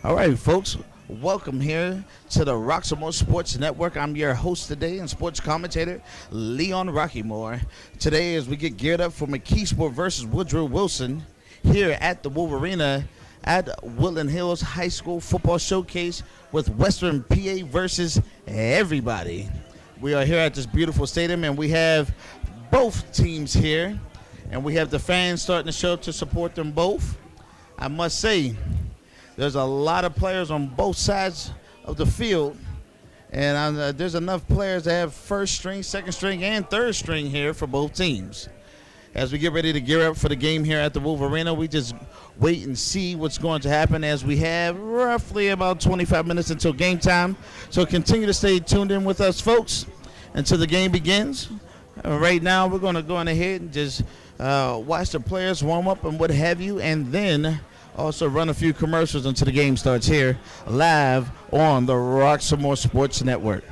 All right, folks, welcome here to the Roxamore Sports Network. I'm your host today and sports commentator, Leon Rockymore. Today, as we get geared up for Mckeesport versus Woodrow Wilson here at the Wolverina at Woodland Hills High School Football Showcase with Western PA versus everybody. We are here at this beautiful stadium, and we have both teams here, and we have the fans starting to show up to support them both. I must say, there's a lot of players on both sides of the field, and there's enough players to have first string, second string, and third string here for both teams. As we get ready to gear up for the game here at the Wolverina, we just wait and see what's going to happen as we have roughly about 25 minutes until game time. So continue to stay tuned in with us, folks, until the game begins. Right now, we're going to go on ahead and just watch the players warm up and what have you, and then also run a few commercials until the game starts here live on the Roxamore Sports Network.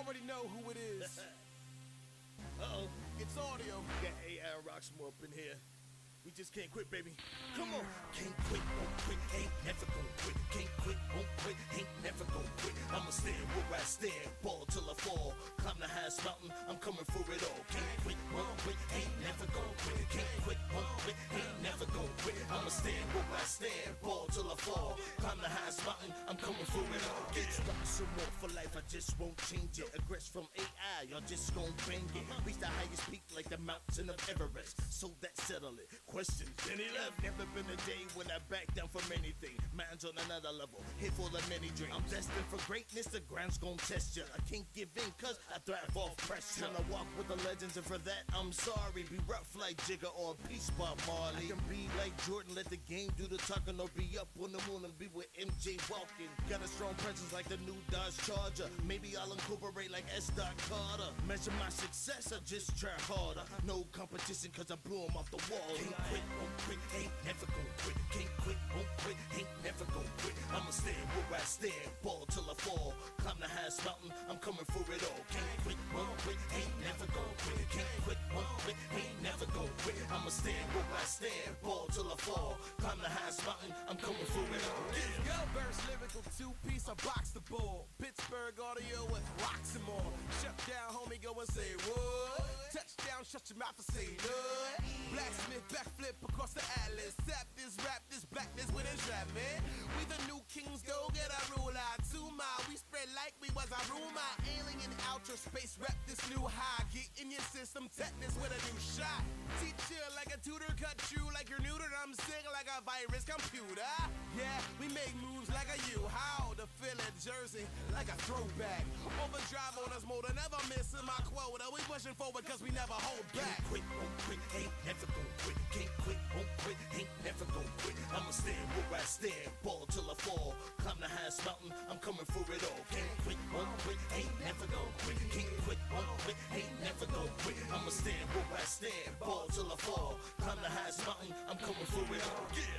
already know who it is. Uh-oh. It's audio. Got AI and Roxamore up in here. We just can't quit, baby. Come on. Can't quit, won't quit, ain't never gon' quit. Can't quit, won't quit, ain't never gon' quit. I'ma stand where I stand, ball till I fall. Climb the highest mountain, I'm coming for it all. Can't quit, won't quit, ain't never gon' quit. Can't quit, won't quit, ain't never gon' quit. I'ma stand where I stand, ball till I fall. Climb the highest mountain, I'm coming for it all. Get Roxamore for life, I just won't change it. Aggress from AI, y'all just gon' bang it. Reach the highest peak like the mountain of Everest. So that settle it. Questions, any left? Never been a day when I back down from anything. Man's on another level, hit for the many dreams. I'm destined for greatness, the grind's gon' test ya. I can't give in cause I thrive off pressure. Tryna walk with the legends and for that I'm sorry. Be rough like Jigga or Peace Bob Marley. I can be like Jordan, let the game do the talking. Or be up on the moon and be with MJ walking. Got a strong presence like the new Dodge Charger. Maybe I'll incorporate like S. Carter. Measure my success, I just try harder. No competition cause I blew 'em off the wall. Can't quit, won't quit, ain't never gon' quit. Can't quit, won't quit, ain't never gon' quit. I'ma stand where I stand, ball till I fall. Climb the highest mountain, I'm coming for it all. Can't quit, won't quit, ain't never gon' quit. Can't quit, won't quit, ain't never gon' quit. I'ma stand where I stand, ball till I fall. Climb the highest mountain, I'm coming for it all. Yeah. Go verse lyrical two-piece, I box the ball. Pittsburgh audio with Roxamore. Shut down, homie, go and say what? Touchdown, shut your mouth and say nut. Blacksmith backflip across the atlas. Tap this, rap this, blackness with entrapment. We the new kings, go get a ruler. 2 mile, we spread like we was a rumor. Alien outer space, rep this new high. Get in your system, tetanus with a new shot. Teach you like a tutor, cut you like you're neutered. I'm sick like a virus computer. Yeah, we make moves like a U-Haul. To fill a jersey like a throwback. Overdrive on us, motor, never missing my quota. We pushing forward cause we never hold back. Can't quit, won't quit, ain't never gon' quit. Can't quit, won't quit, ain't never gon' quit. I'ma stand where I stand, ball till I fall. Climb the highest mountain, I'm coming for it all. Can't quit, won't quit, ain't never gon' quit. Can't quit, won't quit, ain't never gon' quit. I'ma stand where I stand, ball till I fall. Climb the highest mountain, I'm coming for it all. Yeah.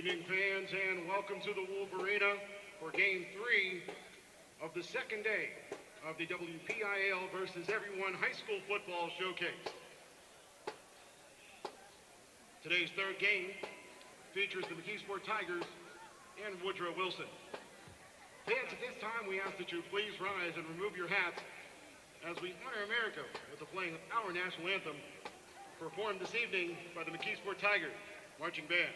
evening, fans, and welcome to the Wolverina for Game 3 of the second day of the WPIL versus Everyone High School Football Showcase. Today's third game features the Mckeesport Tigers and Woodrow Wilson. Fans, at this time, we ask that you please rise and remove your hats as we honor America with the playing of our national anthem, performed this evening by the Mckeesport Tigers Marching Band.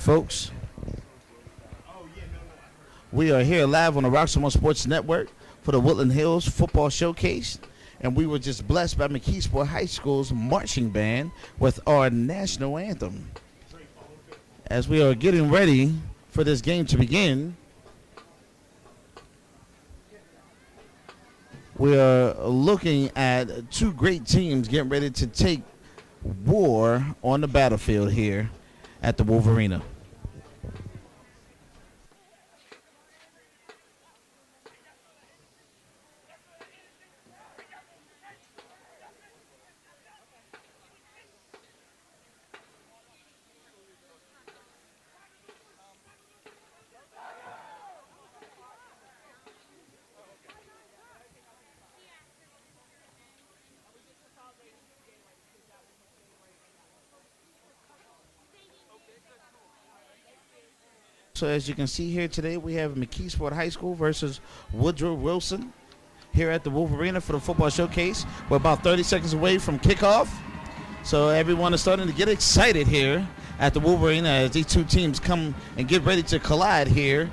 Folks, we are here live on the Roxamore Sports Network for the Woodland Hills Football Showcase, and we were just blessed by Mckeesport High School's marching band with our national anthem. As we are getting ready for this game to begin, we are looking at two great teams getting ready to take war on the battlefield here at the Wolverina. So as you can see here today, we have Mckeesport High School versus Woodrow Wilson here at the Wolverina for the football showcase. We're about 30 seconds away from kickoff. So everyone is starting to get excited here at the Wolverina as these two teams come and get ready to collide here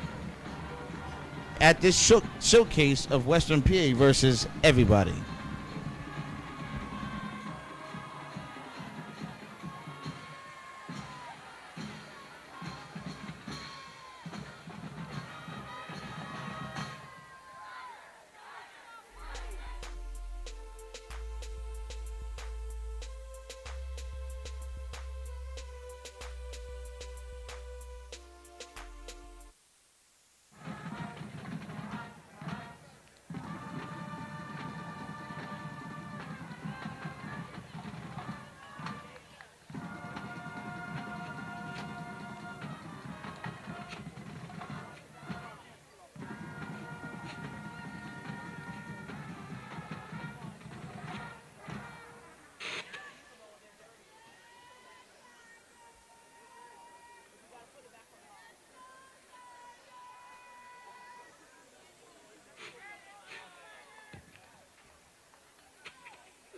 at this showcase of Western PA versus everybody.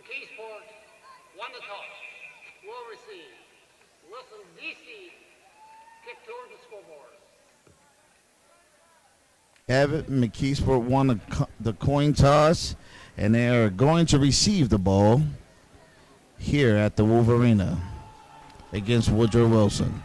Mckeesport won the toss, will receive. Wilson DC kick toward the scoreboard. Abbott Mckeesport won the coin toss, and they are going to receive the ball. here at the Wolverina against Woodrow Wilson.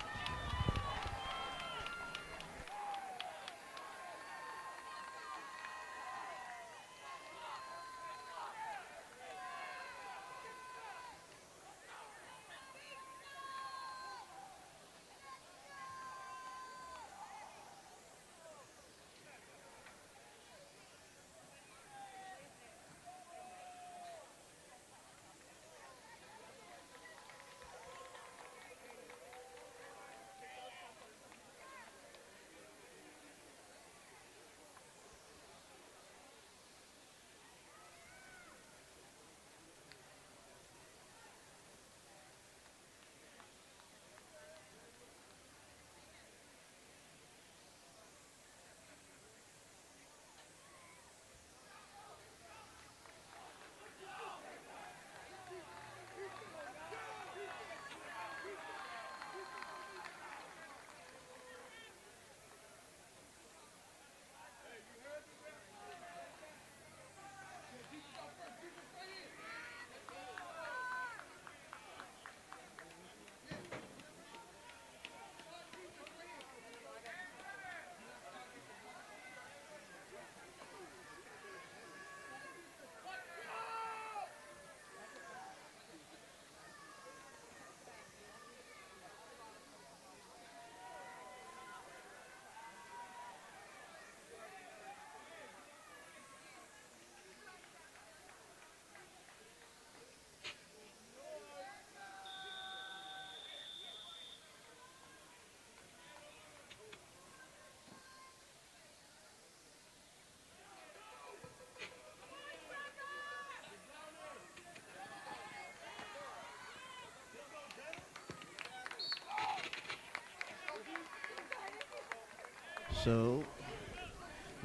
So,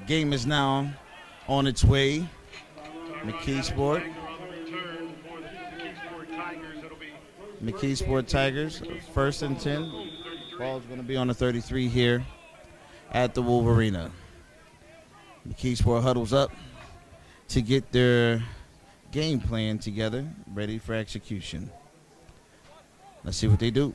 game is now on its way. Mckeesport. Mckeesport Tigers, first and 10. Ball's going to be on the 33 here at the Wolverina. Mckeesport huddles up to get their game plan together, ready for execution. Let's see what they do.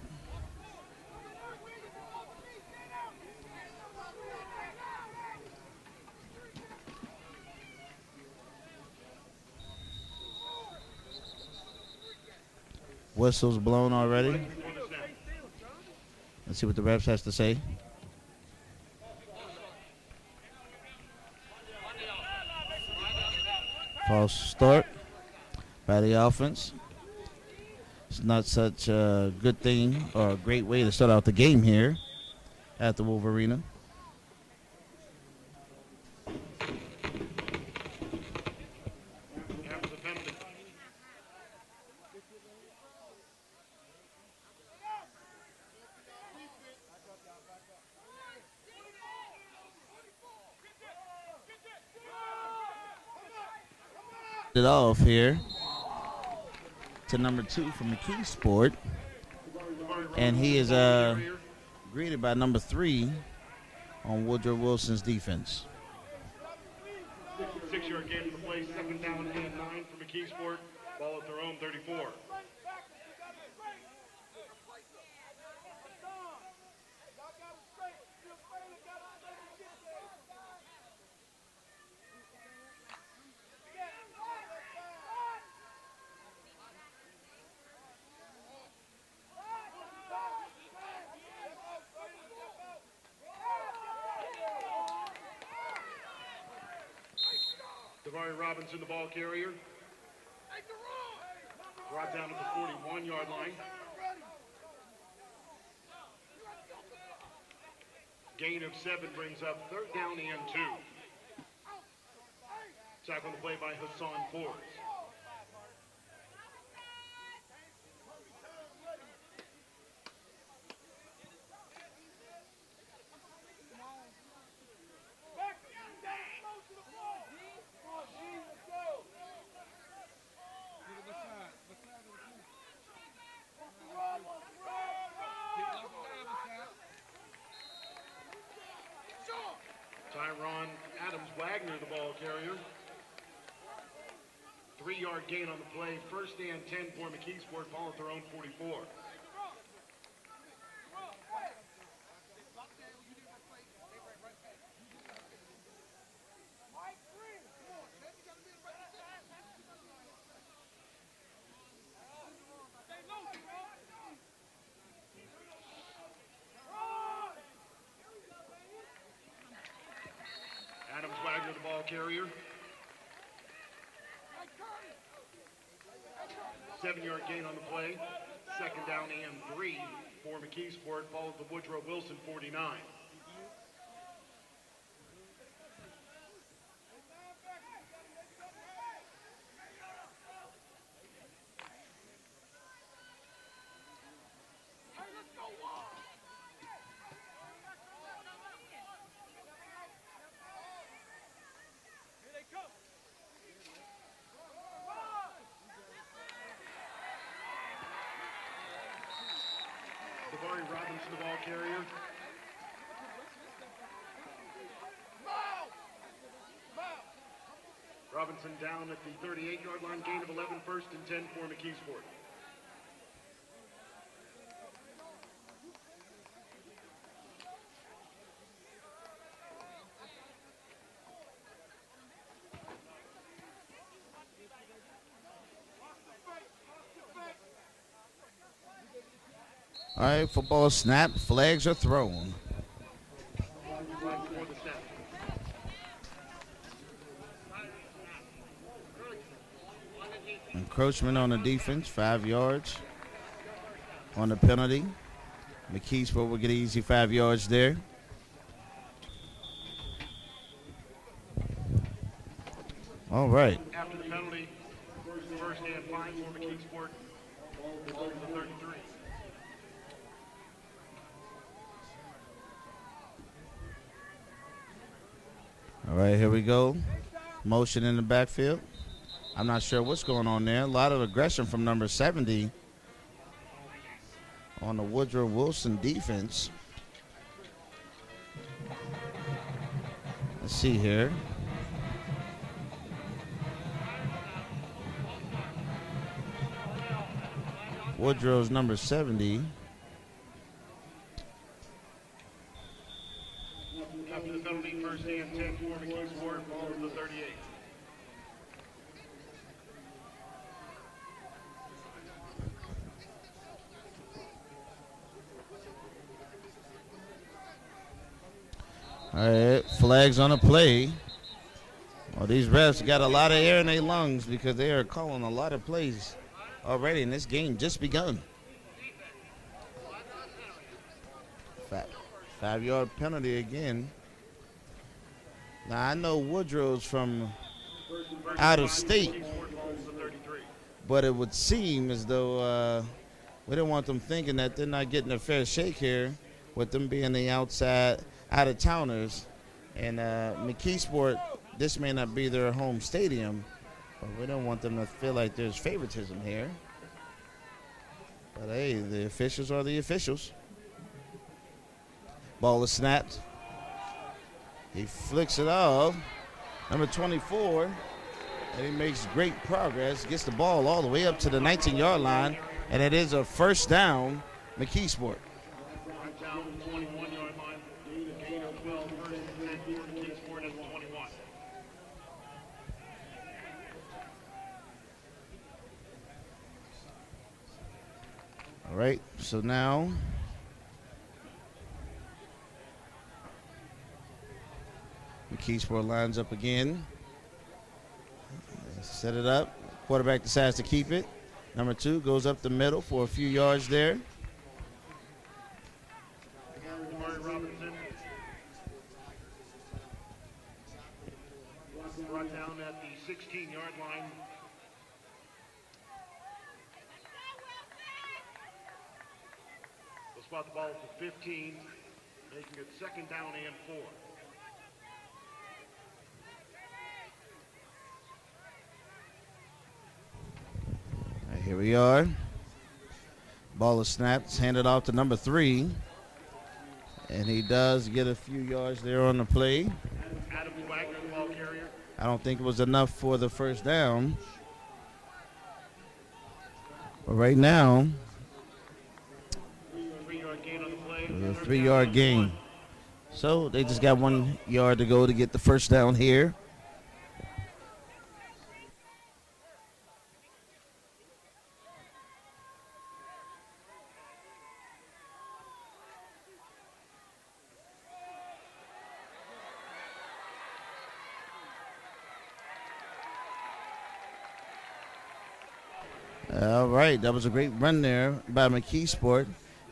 Whistle's blown already. Let's see what the refs has to say. False start by the offense. It's not such a good thing or a great way to start out the game here at the Wolverina. It off here to number 2 from Mckeesport, and he is greeted by number 3 on Woodrow Wilson's defense. 6-yard gain for the play, second down and 9 for Mckeesport. Ball at their own 34. Robinson, the ball carrier. Brought down to the 41-yard line. Gain of 7 brings up third down and 2. Sack on the play by Hassan Forbes. 3-yard gain on the play. First and 10 for Mckeesport, ball at their own 44. Adams Wagner, the ball carrier. 7-yard gain on the play. Second down and 3 for Mckeesport. Ball at the Woodrow Wilson 49. Robinson, the ball carrier. Robinson down at the 38-yard line, gain of 11, first and 10 for Mckeesport. All right, football snap. Flags are thrown. Encroachment on the defense, 5 yards on the penalty. Mckeesport will get easy 5 yards there. All right. After the penalty, first and 5 for Mckeesport. Ball to the 33. All right, here we go. Motion in the backfield. I'm not sure what's going on there. A lot of aggression from number 70 on the Woodrow Wilson defense. Let's see here. Woodrow's number 70. After the penalty, first and 10 for Mckeesport, ball to the 38. All right, flags on the play. Well, these refs got a lot of air in their lungs because they are calling a lot of plays already, and this game just begun. 5-yard penalty again. Now, I know Woodrow's from out of state, but it would seem as though we don't want them thinking that they're not getting a fair shake here with them being the outside out-of-towners. And Mckeesport, this may not be their home stadium, but we don't want them to feel like there's favoritism here. But, hey, the officials are the officials. Ball is snapped. He flicks it off. Number 24, and he makes great progress. Gets the ball all the way up to the 19-yard line, and it is a first down, Mckeesport. Down to the 21-yard line. Gain of 12, first and 10 for Mckeesport at the 21. All right, so now Mckeesport lines up again. Set it up. Quarterback decides to keep it. Number 2 goes up the middle for a few yards there. Robinson brought down at the 16-yard line. They'll spot the ball for 15, making it second down and 4. Here we are. Ball is snapped. It's handed off to number 3. And he does get a few yards there on the play. Adam Wagner, the ball carrier. I don't think it was enough for the first down. But right now, 3-yard gain on the play. a 3-yard gain. So they just got 1 yard to go to get the first down here. All right, that was a great run there by Mckeesport.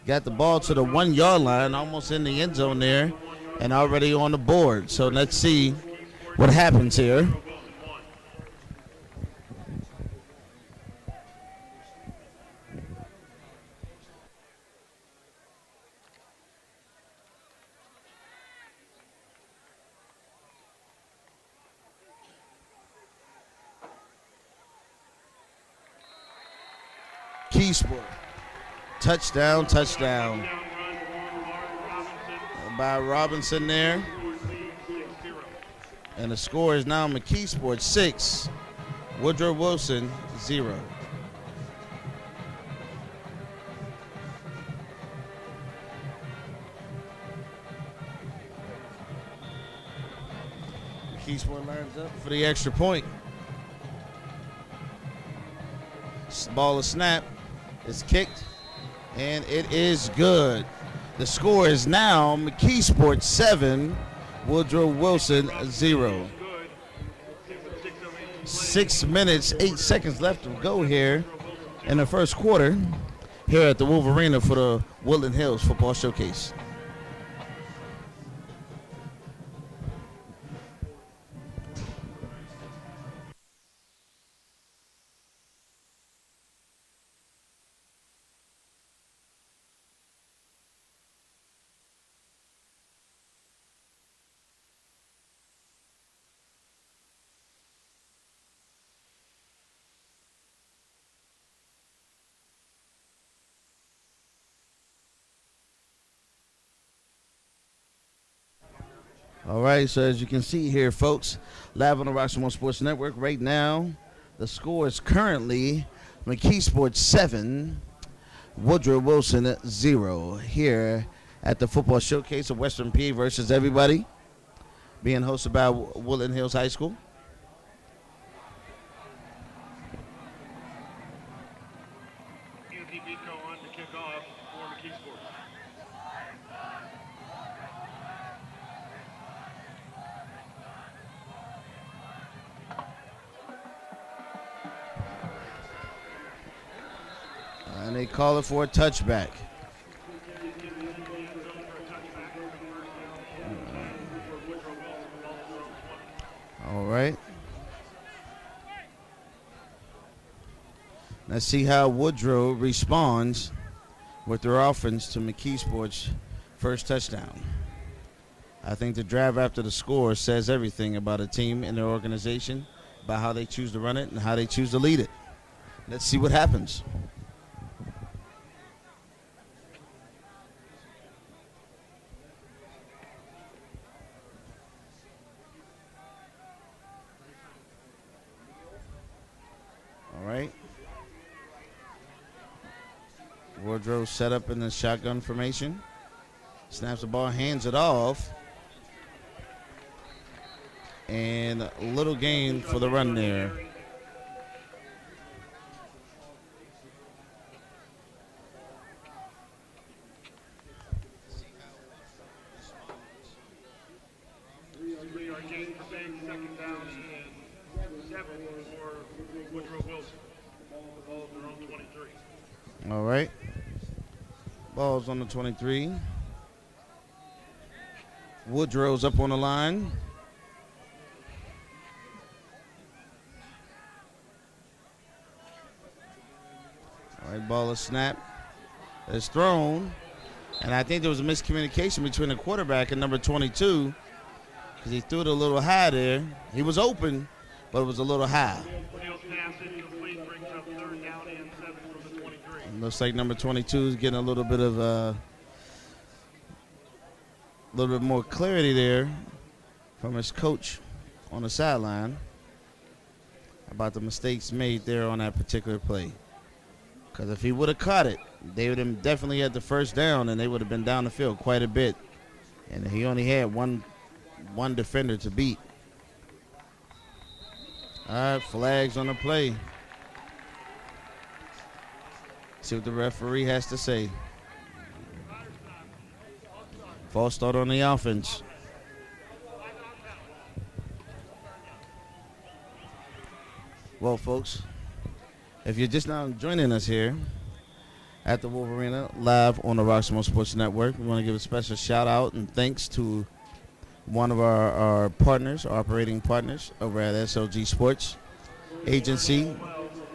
Got the ball to the 1 yard line, almost in the end zone there, and already on the board. So let's see what happens here. Mckeesport. Touchdown, touchdown. By Robinson there. And the score is now Mckeesport 6, Woodrow Wilson 0. Mckeesport lines up for the extra point. Ball is snapped. It's kicked. And it is good. The score is now Mckeesport 7, Woodrow Wilson 0. 6 minutes, 8 seconds left to go here in the first quarter here at the Wolverina for the Woodland Hills Football Showcase. All right, so as you can see here, folks, live on the Roxamore Sports Network right now, the score is currently Mckeesport 7, Woodrow Wilson 0 here at the Football Showcase of Western PA versus everybody, being hosted by Woodland Hills High School. Anthony Vico on to kick off for Mckeesport. And they call it for a touchback. All right. Let's see how Woodrow responds with their offense to Mckeesport's first touchdown. I think the drive after the score says everything about a team and their organization, about how they choose to run it and how they choose to lead it. Let's see what happens. All right. Woodrow set up in the shotgun formation. Snaps the ball, hands it off. And a little gain for the run there. All right. Ball's on the 23. Woodrow's up on the line. All right, ball is snapped. It's thrown. And I think there was a miscommunication between the quarterback and number 22 because he threw it a little high there. He was open, but it was a little high. Looks like number 22 is getting a little bit of a little bit more clarity there from his coach on the sideline about the mistakes made there on that particular play. Because if he would have caught it, they would have definitely had the first down, and they would have been down the field quite a bit. And he only had one defender to beat. All right, flags on the play. See what the referee has to say. False start on the offense. Well, folks, if you're just now joining us here at the Wolverine live on the Roxamore Sports Network, we want to give a special shout out and thanks to one of our partners, operating partners over at SLG Sports Agency,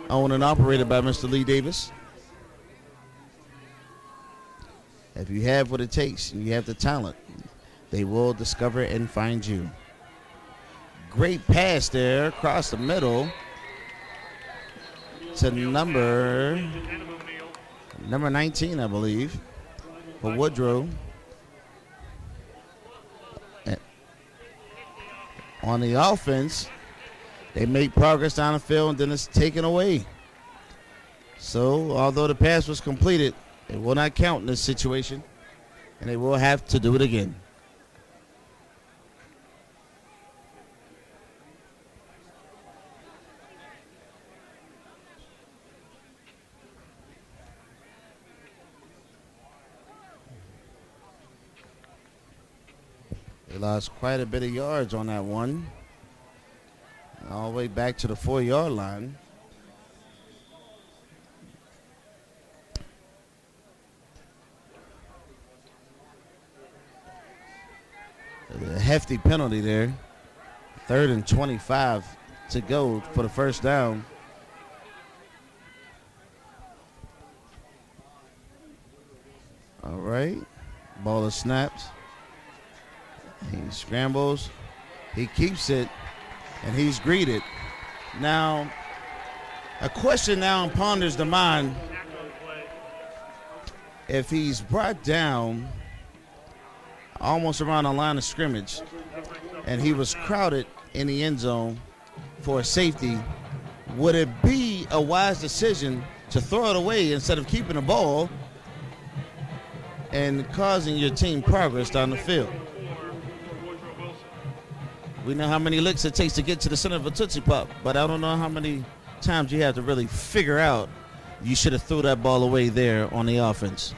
owned and operated by Mr. Lee Davis. If you have what it takes and you have the talent, they will discover and find you. Great pass there across the middle to number 19, I believe, for Woodrow. On the offense, they make progress down the field, and then it's taken away. So, although the pass was completed, it will not count in this situation, and they will have to do it again. They lost quite a bit of yards on that one. All the way back to the 4-yard line. A hefty penalty there. 3rd and 25 to go for the first down. All right. Ball is snapped. He scrambles. He keeps it. And he's greeted. Now, a question now ponders the mind. If he's brought down almost around the line of scrimmage and he was crowded in the end zone for a safety, would it be a wise decision to throw it away instead of keeping the ball and causing your team progress down the field? We know how many licks it takes to get to the center of a Tootsie Pop, but I don't know how many times you have to really figure out you should have threw that ball away there on the offense.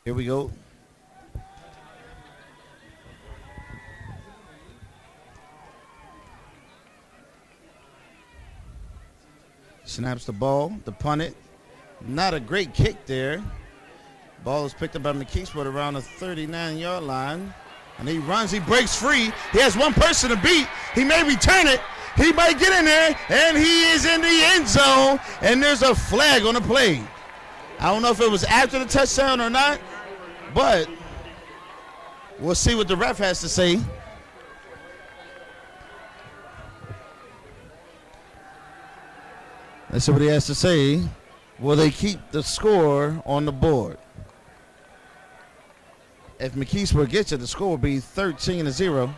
Here we go. Snaps the ball, the punt it. Not a great kick there. Ball is picked up by Mckeesport around the 39-yard line. And he runs, he breaks free. He has one person to beat. He may return it. He might get in there, and he is in the end zone. And there's a flag on the play. I don't know if it was after the touchdown or not, but we'll see what the ref has to say. Let's see what he has to say. Will they keep the score on the board? If Mckeesport gets it, the score will be 13-0.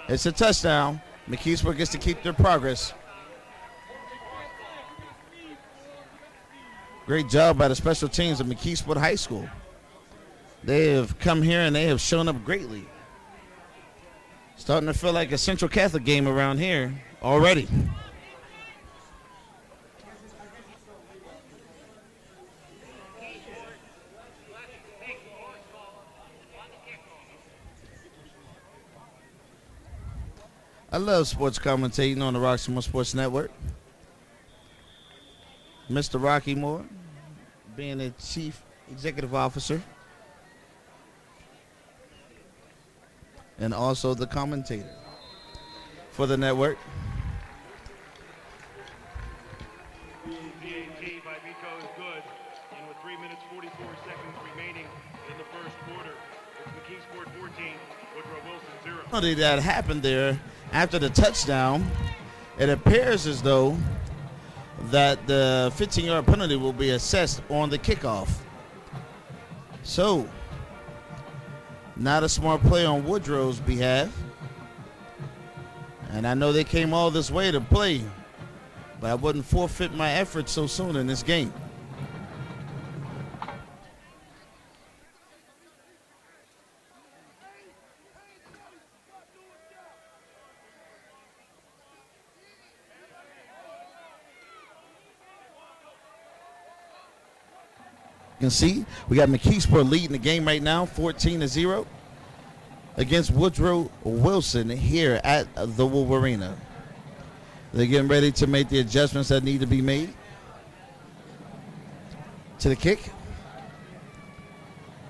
It's a touchdown. Mckeesport gets to keep their progress. Great job by the special teams of Mckeesport High School. They have come here and they have shown up greatly. Starting to feel like a Central Catholic game around here already. I love sports commentating on the Roxamore Sports Network. Mr. Rockymore being the chief executive officer and also the commentator for the network. PAT by Miko is good, and with 3 minutes 44 seconds remaining in the first quarter, it's Mckeesport 14, Woodrow Wilson 0. Penalty that happened there after the touchdown, it appears as though that the 15-yard penalty will be assessed on the kickoff. So, not a smart play on Woodrow's behalf. And I know they came all this way to play, but I wouldn't forfeit my effort so soon in this game. You can see we got Mckeesport leading the game right now, 14-0 against Woodrow Wilson here at the Wolverina. They're getting ready to make the adjustments that need to be made to the kick.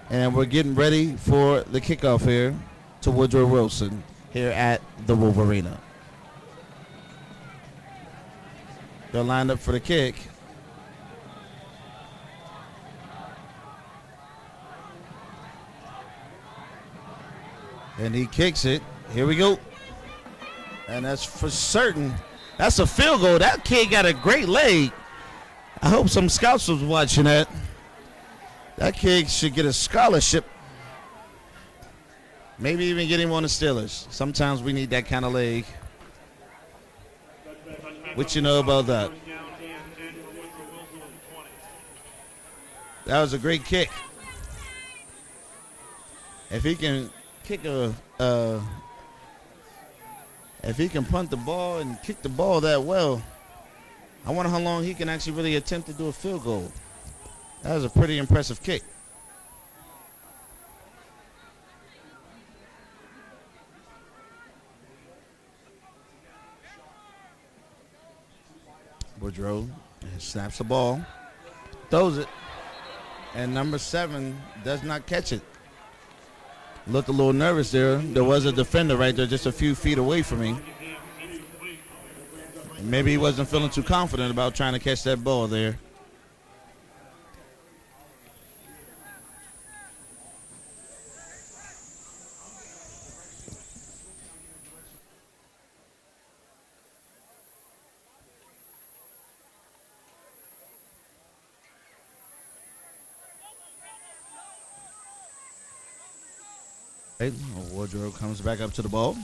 And we're getting ready for the kickoff here to Woodrow Wilson here at the Wolverina. They're lined up for the kick. And he kicks it. Here we go. And that's for certain. That's a field goal. That kid got a great leg. I hope some scouts was watching that. That kid should get a scholarship. Maybe even get him on the Steelers. Sometimes we need that kind of leg. What you know about that? That was a great kick. If he can kick if he can punt the ball and kick the ball that well, I wonder how long he can actually really attempt to do a field goal. That was a pretty impressive kick. Woodrow snaps the ball, throws it, and number 7 does not catch it. Looked a little nervous there. There was a defender right there just a few feet away from me. Maybe he wasn't feeling too confident about trying to catch that ball there. Woodrow comes back up to the ball.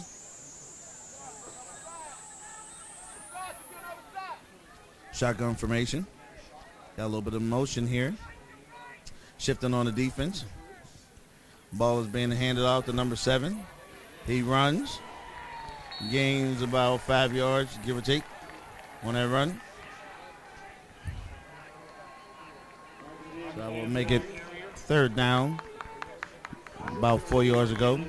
Shotgun formation. Got a little bit of motion here. Shifting on the defense. Ball is being handed off to number 7. He runs. Gains about 5 yards, give or take, on that run. So I will make it 3rd down. About 4 yards ago.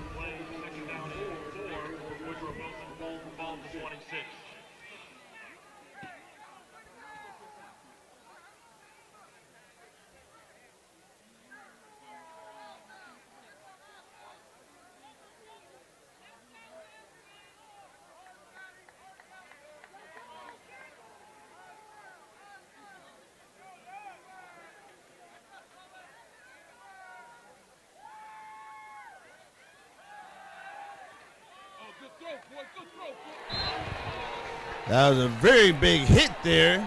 That was a very big hit there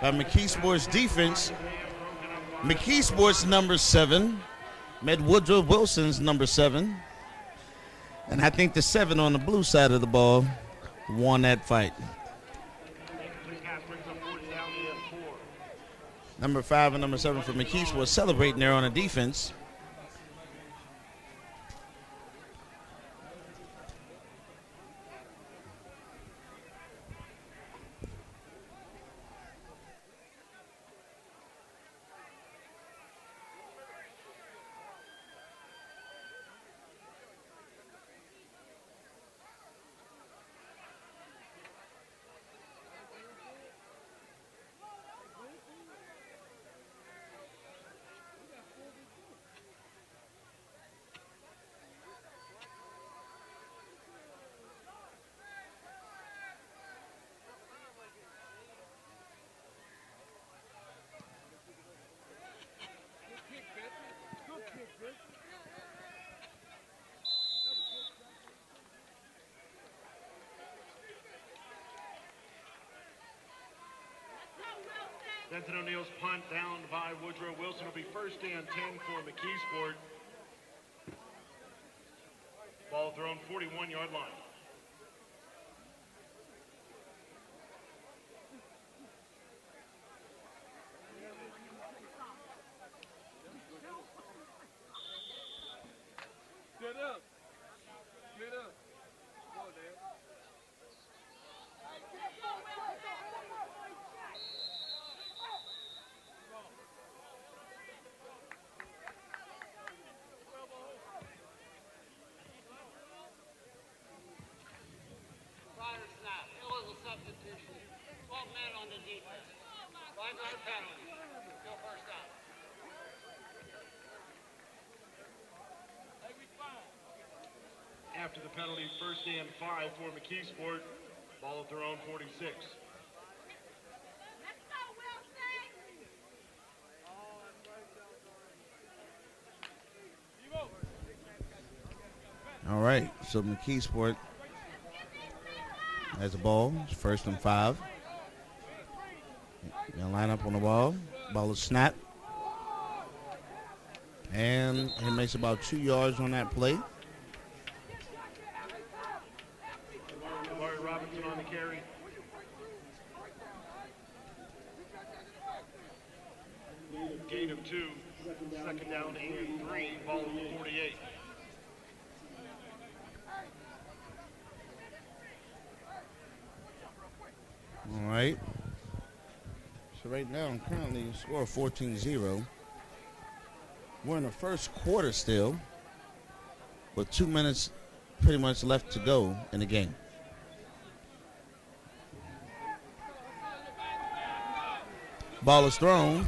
by Mckeesport's defense. Mckeesport's number 7, met Woodrow Wilson's number 7. And I think the 7 on the blue side of the ball won that fight. Number 5 and number 7 for Mckeesport celebrating there on the defense. Denton O'Neill's punt down by Woodrow Wilson will be first and 10 for Mckeesport. Ball thrown 41-yard line. Split up. Split up. Go, Dad. Prior snap. It was a substitution. 12 men on the defense. 5-yard penalty. Still first down. After the penalty, first and 5 for Mckeesport. Ball thrown 46. All right, so Mckeesport has the ball. It's first and 5. Gonna line up on the ball. Ball is snapped. And he makes about 2 yards on that play. Robinson on the carry. Gain of 2. Second down and 3. Ball at the 48. All right. So right now, currently score 14-0. We're in the first quarter still, with 2 minutes pretty much left to go in the game. Ball is thrown.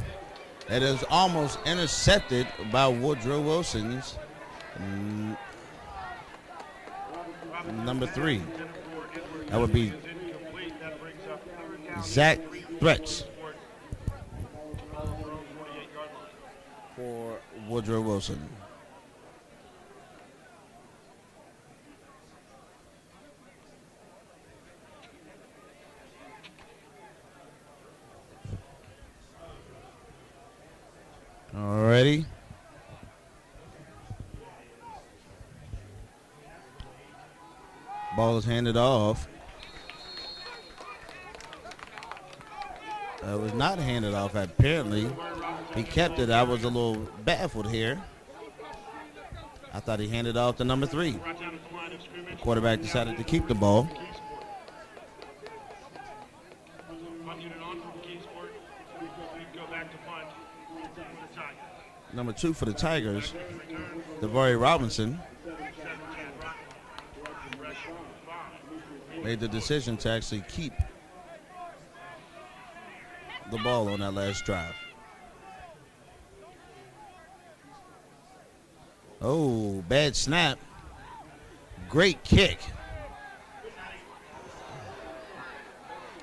It is almost intercepted by Woodrow Wilson's number 3. That would be Zach Threats for Woodrow Wilson. Alrighty. Ball is handed off. It was not handed off, apparently. He kept it. I was a little baffled here. I thought he handed off to number 3. The quarterback decided to keep the ball. Number 2 for the Tigers, Devari Robinson, made the decision to actually keep the ball on that last drive. Oh, bad snap. Great kick.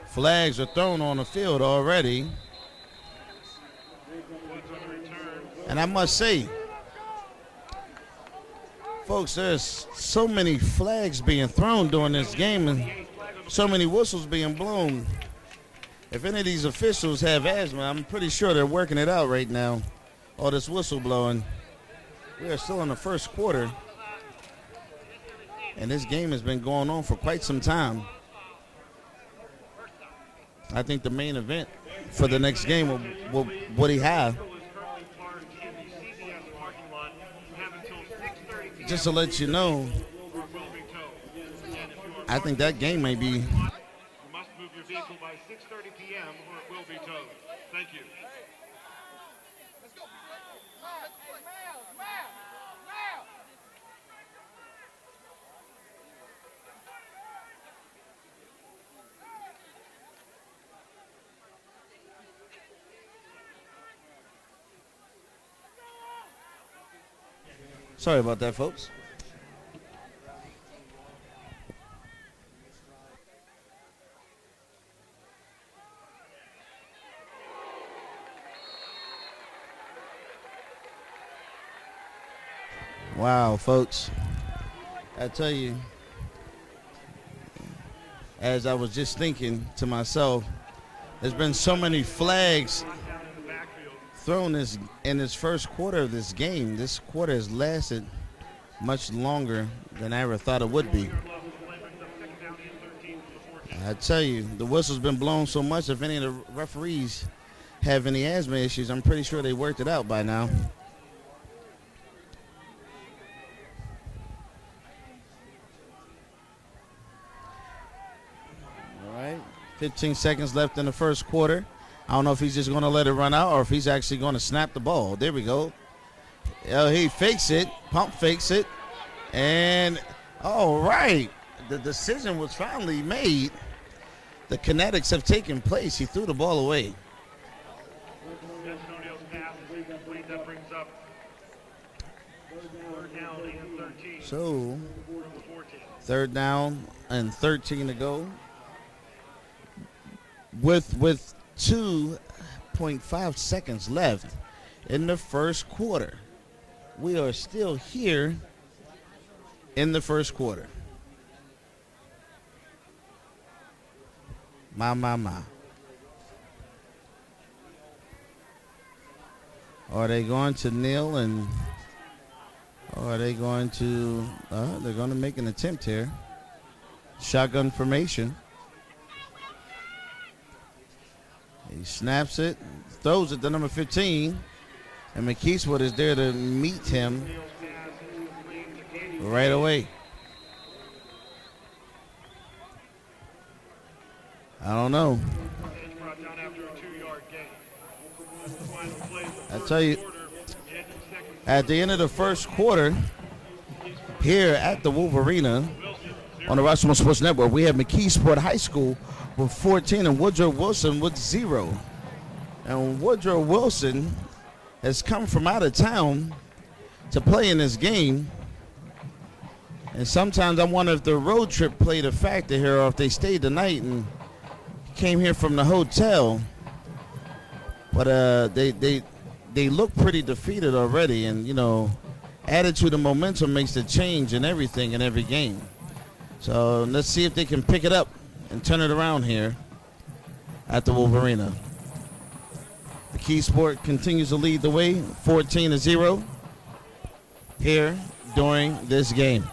Flags are thrown on the field already. And I must say, folks, there's so many flags being thrown during this game and so many whistles being blown. If any of these officials have asthma, I'm pretty sure they're working it out right now, all this whistle blowing. We are still in the first quarter, and this game has been going on for quite some time. I think the main event for the next game will what he have. Just to let you know, I think that game may be. You must move your vehicle by 6:30 p.m. or it will be towed. Thank you. Sorry about that, folks. Wow, folks. I tell you, as I was just thinking to myself, there's been so many flags thrown in this first quarter of this game. This quarter has lasted much longer than I ever thought it would be. I tell you, the whistle's been blown so much, if any of the referees have any asthma issues, I'm pretty sure they worked it out by now. All right, 15 seconds left in the first quarter. I don't know if he's just going to let it run out or if he's actually going to snap the ball. There we go. He fakes it, pump fakes it, and all right, the decision was finally made. The kinetics have taken place. He threw the ball away. So, third down and 13 to go. With 2.5 seconds left in the first quarter. We are still here in the first quarter. My. Are they going to kneel and or are they going to they're going to make an attempt here. Shotgun formation. He snaps it, throws it to number 15, and Mckeesport is there to meet him right away. I don't know. I tell you, at the end of the first quarter, here at the Wolverina on the Roxamore Sports Network, we have Mckeesport High School with 14 and Woodrow Wilson with 0. And Woodrow Wilson has come from out of town to play in this game. And sometimes I wonder if the road trip played a factor here or if they stayed the night and came here from the hotel. But they look pretty defeated already. And, you know, attitude and momentum makes the change in everything in every game. So let's see if they can pick it up and turn it around here at the Wolverina. Mckeesport continues to lead the way, 14-0 here during this game.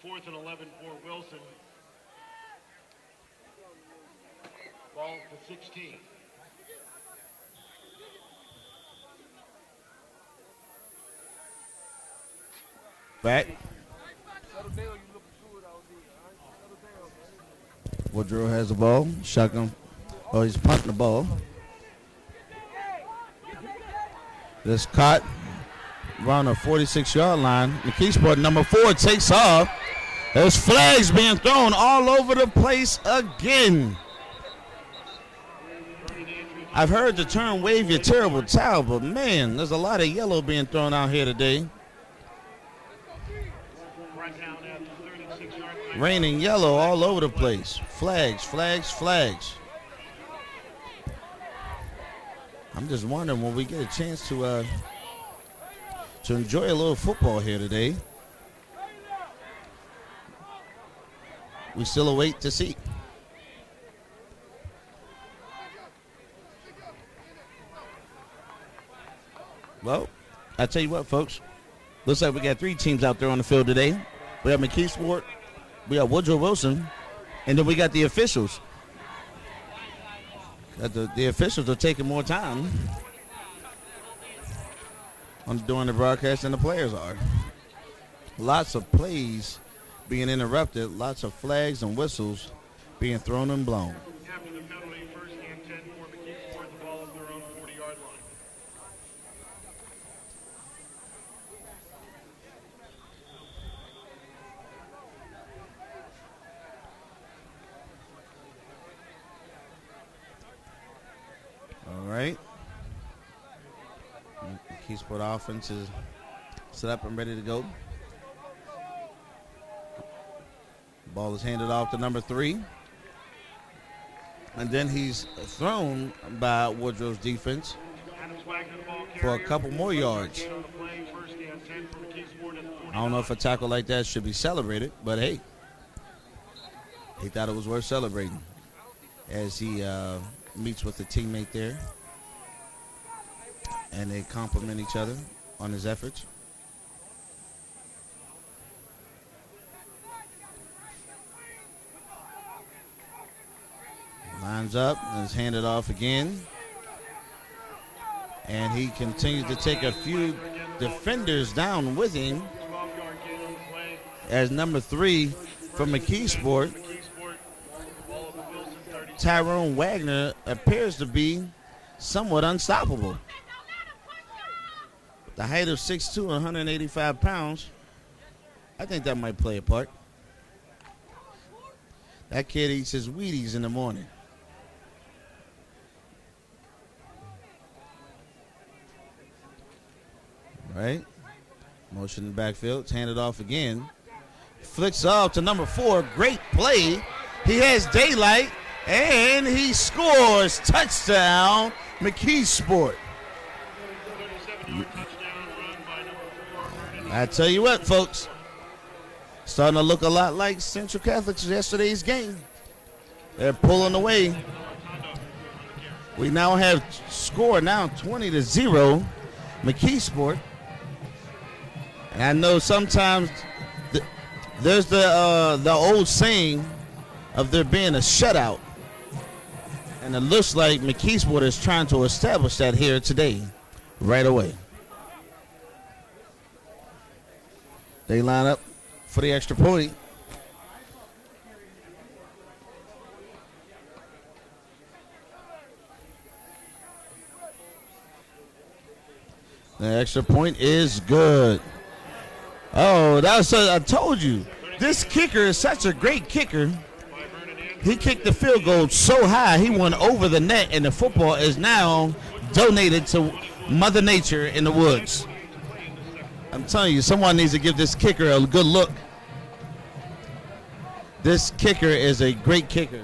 Fourth and 11 for Wilson. Ball to 16. Back. Woodrow has the ball. Shotgun. Oh, he's punting the ball. This caught around the 46-yard line. Mckeesport, number 4, takes off. There's flags being thrown all over the place again. I've heard the term wave your terrible towel, but man, there's a lot of yellow being thrown out here today. Raining yellow all over the place. Flags, flags, flags. I'm just wondering when we get a chance to enjoy a little football here today. We still await to see. Well, I tell you what, folks. Looks like we got 3 teams out there on the field today. We have Mckeesport, we got Woodrow Wilson, and then we got the officials. The officials are taking more time on doing the broadcast than the players are. Lots of plays being interrupted, lots of flags and whistles being thrown and blown. After the penalty, first and 10 for Mckeesport, the ball is their own 40-yard line. All right. Mckeesport offense is set up and ready to go. Ball is handed off to number 3. And then he's thrown by Woodrow's defense for a couple more yards. I don't know if a tackle like that should be celebrated, but hey, he thought it was worth celebrating as he meets with the teammate there. And they compliment each other on his efforts. Lines up and is handed off again. And he continues to take a few defenders down with him as number 3 from Mckeesport, Tyrone Wagner, appears to be somewhat unstoppable. The height of 6'2", 185 pounds, I think that might play a part. That kid eats his Wheaties in the morning. Right? Motion in the backfield. It's handed off again. Flicks off to number 4. Great play. He has daylight, and he scores. Touchdown, Mckeesport. I tell you what, folks. Starting to look a lot like Central Catholic's yesterday's game. They're pulling away. We now have score now 20-0, Mckeesport. And I know sometimes there's the old saying of there being a shutout. And it looks like Mckeesport is trying to establish that here today, right away. They line up for the extra point. The extra point is good. Oh, I told you. This kicker is such a great kicker. He kicked the field goal so high, he went over the net, and the football is now donated to Mother Nature in the woods. I'm telling you, someone needs to give this kicker a good look. This kicker is a great kicker.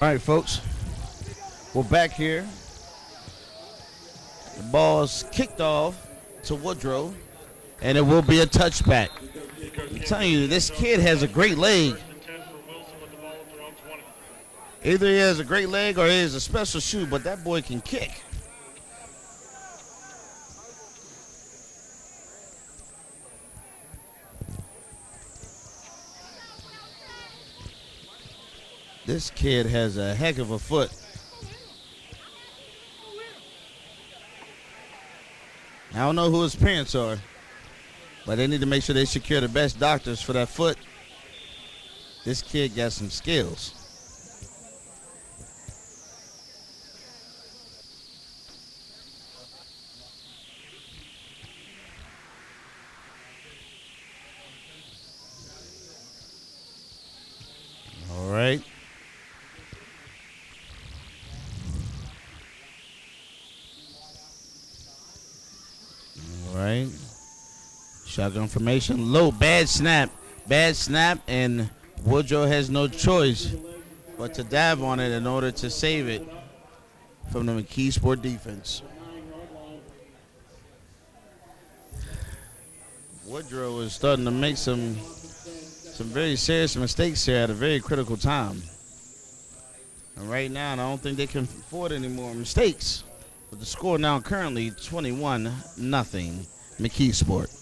All right, folks, we're back here. The ball's kicked off to Woodrow, and it will be a touchback. I'm telling you, this kid has a great leg. Either he has a great leg or he has a special shoe, but that boy can kick. This kid has a heck of a foot. I don't know who his parents are, but they need to make sure they secure the best doctors for that foot. This kid got some skills. All right. All right. Shotgun formation. Low. Bad snap. Bad snap, and Woodrow has no choice but to dive on it in order to save it from the Mckeesport defense. Woodrow is starting to make some very serious mistakes here at a very critical time. And right now, I don't think they can afford any more mistakes. But the score now currently 21-0 Mckeesport.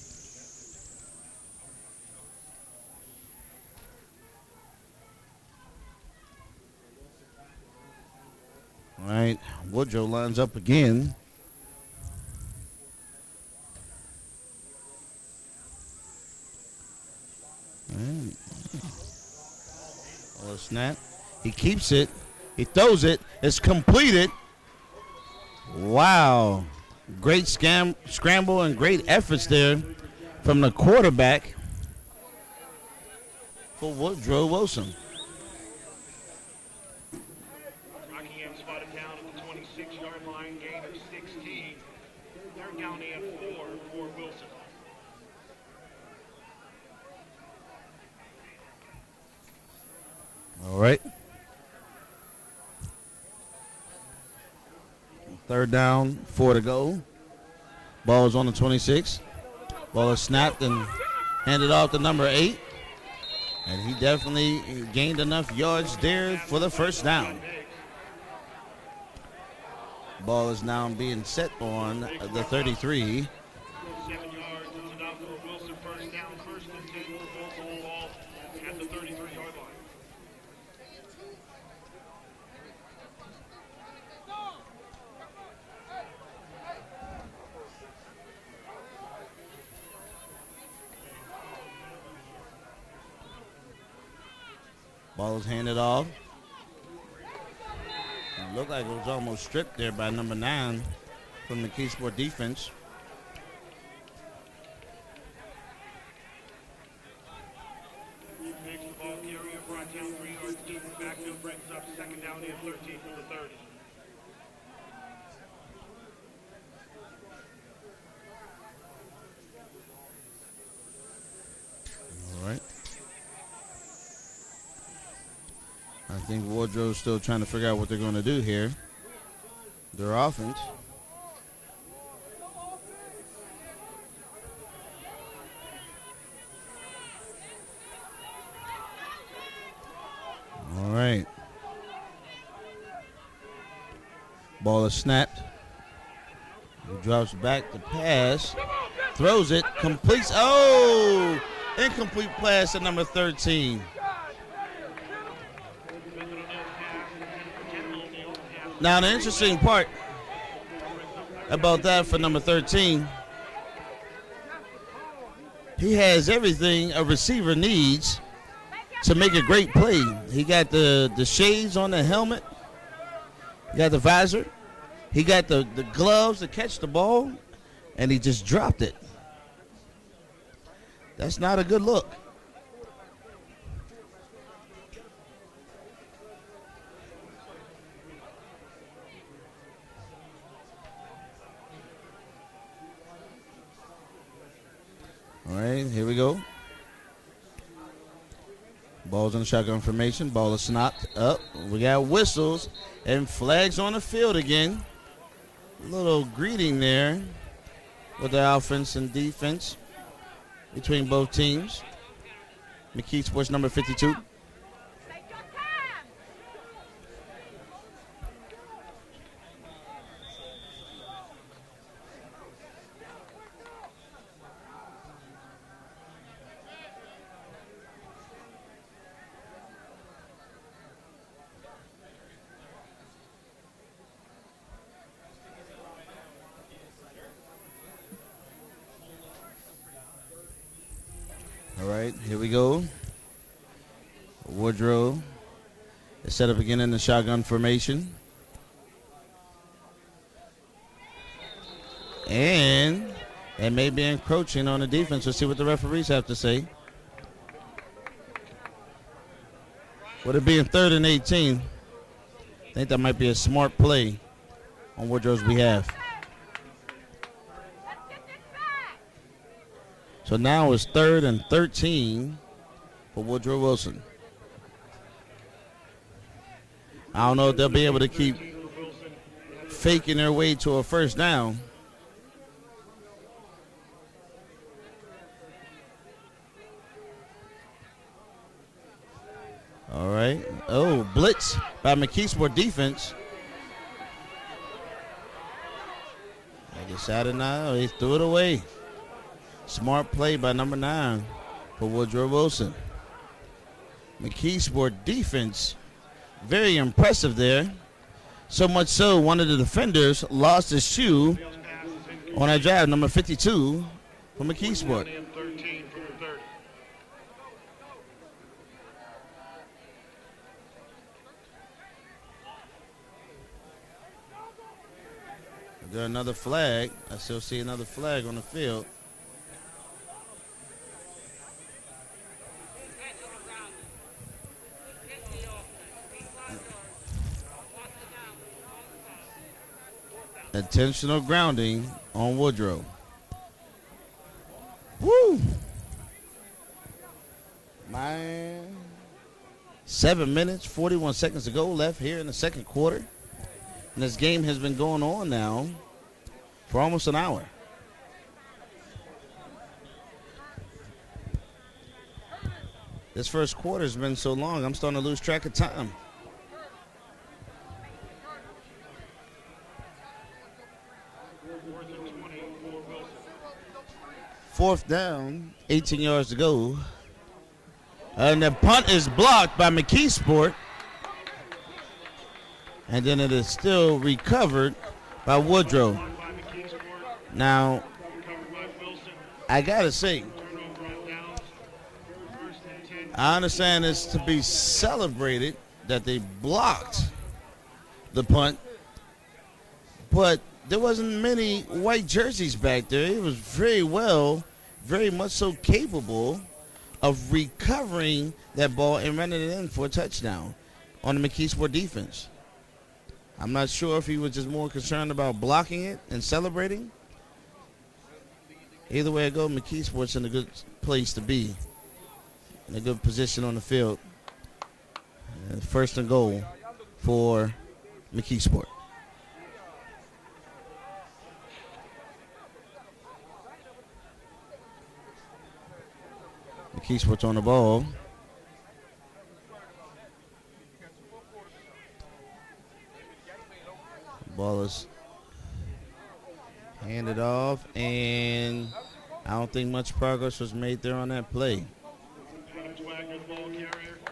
All right, Woodrow lines up again. Oh, snap. He keeps it. He throws it. It's completed. Wow. Great scramble and great efforts there from the quarterback for Woodrow Wilson. Rockingham spotted down at the 26-yard line, gain of 16. Third down and 4 for Wilson. All right. Third down, 4 to go. Ball is on the 26. Ball is snapped and handed off to number 8. And he definitely gained enough yards there for the first down. Ball is now being set on the 33. 7 yards is enough for Wilson. First down, first and 10 for Wilson. Ball at the 33-yard line. Ball is handed off. It looked like it was almost stripped there by number 9 from the Mckeesport defense. Makes the ball carrier, brought down 3 yards deep in the backfield, brings up second down and 13 from the 30. All right. I think Woodrow's still trying to figure out what they're going to do here. Their offense. All right. Ball is snapped. He drops back to pass. Throws it. Completes. Oh! Incomplete pass to number 13. Now, the interesting part about that for number 13, he has everything a receiver needs to make a great play. He got the shades on the helmet. He got the visor. He got the gloves to catch the ball, and he just dropped it. That's not a good look. All right, here we go. Ball's in the shotgun formation. Ball is snapped up. We got whistles and flags on the field again. A little greeting there with the offense and defense between both teams. Mckeesport number 52. right, here we go. Woodrow is set up again in the shotgun formation. And it may be encroaching on the defense. Let's see what the referees have to say. With it being 3rd and 18, I think that might be a smart play on Woodrow's behalf. So now it's 3rd and 13 for Woodrow Wilson. I don't know if they'll be able to keep faking their way to a first down. All right. Oh, blitz by Mckeesport defense. They decided now. He threw it away. Smart play by number 9 for Woodrow Wilson. Mckeesport defense, very impressive there. So much so, one of the defenders lost his shoe on that drive, number 52 for Mckeesport. Is there another flag? I still see another flag on the field. Intentional grounding on Woodrow. Woo! Man. 7 minutes, 41 seconds to go left here in the second quarter. And this game has been going on now for almost an hour. This first quarter has been so long, I'm starting to lose track of time. Fourth down, 18 yards to go. And the punt is blocked by Mckeesport. And then it is still recovered by Woodrow. Now, I got to say, I understand it's to be celebrated that they blocked the punt, but there wasn't many white jerseys back there. It was very much so capable of recovering that ball and running it in for a touchdown on the Mckeesport defense. I'm not sure if he was just more concerned about blocking it and celebrating. Either way I go, Mckeesport's in a good place to be, in a good position on the field. And 1st and goal for Mckeesport. Mckeesport's on the ball. Ball is handed off, and I don't think much progress was made there on that play.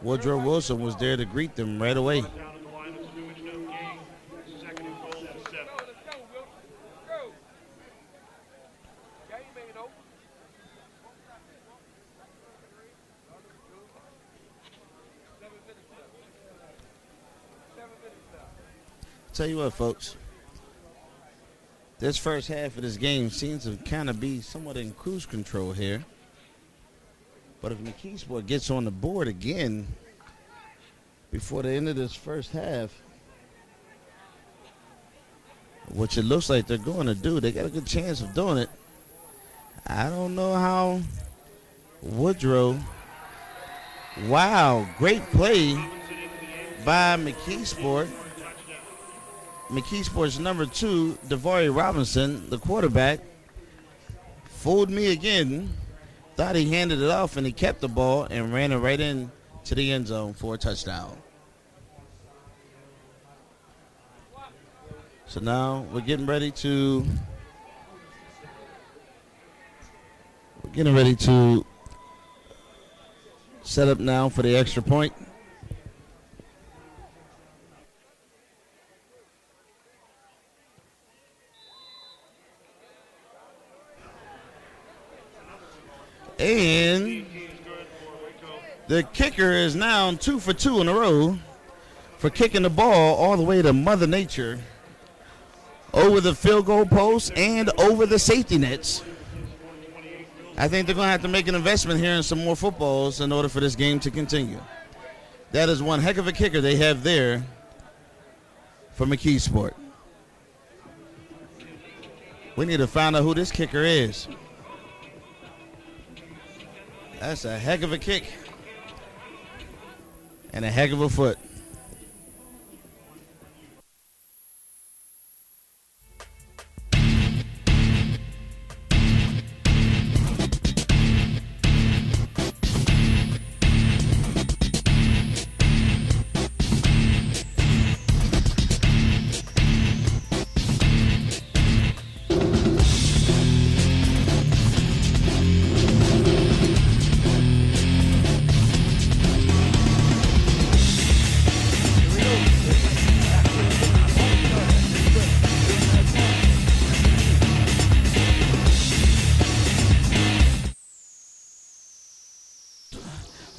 Woodrow Wilson was there to greet them right away. Tell you what, folks, this first half of this game seems to kind of be somewhat in cruise control here. But if Mckeesport gets on the board again before the end of this first half, which it looks like they're going to do, they got a good chance of doing it. I don't know how Woodrow. Wow, great play by Mckeesport. Mckeesport's number 2, Devari Robinson, the quarterback, fooled me again. Thought he handed it off, and he kept the ball and ran it right in to the end zone for a touchdown. So now we're getting ready to set up now for the extra point. And The kicker is now 2 for 2 in a row for kicking the ball all the way to Mother Nature, over the field goal post and over the safety nets. I think they're going to have to make an investment here in some more footballs in order for this game to continue. That is one heck of a kicker they have there for Mckeesport. We need to find out who this kicker is. That's a heck of a kick and a heck of a foot.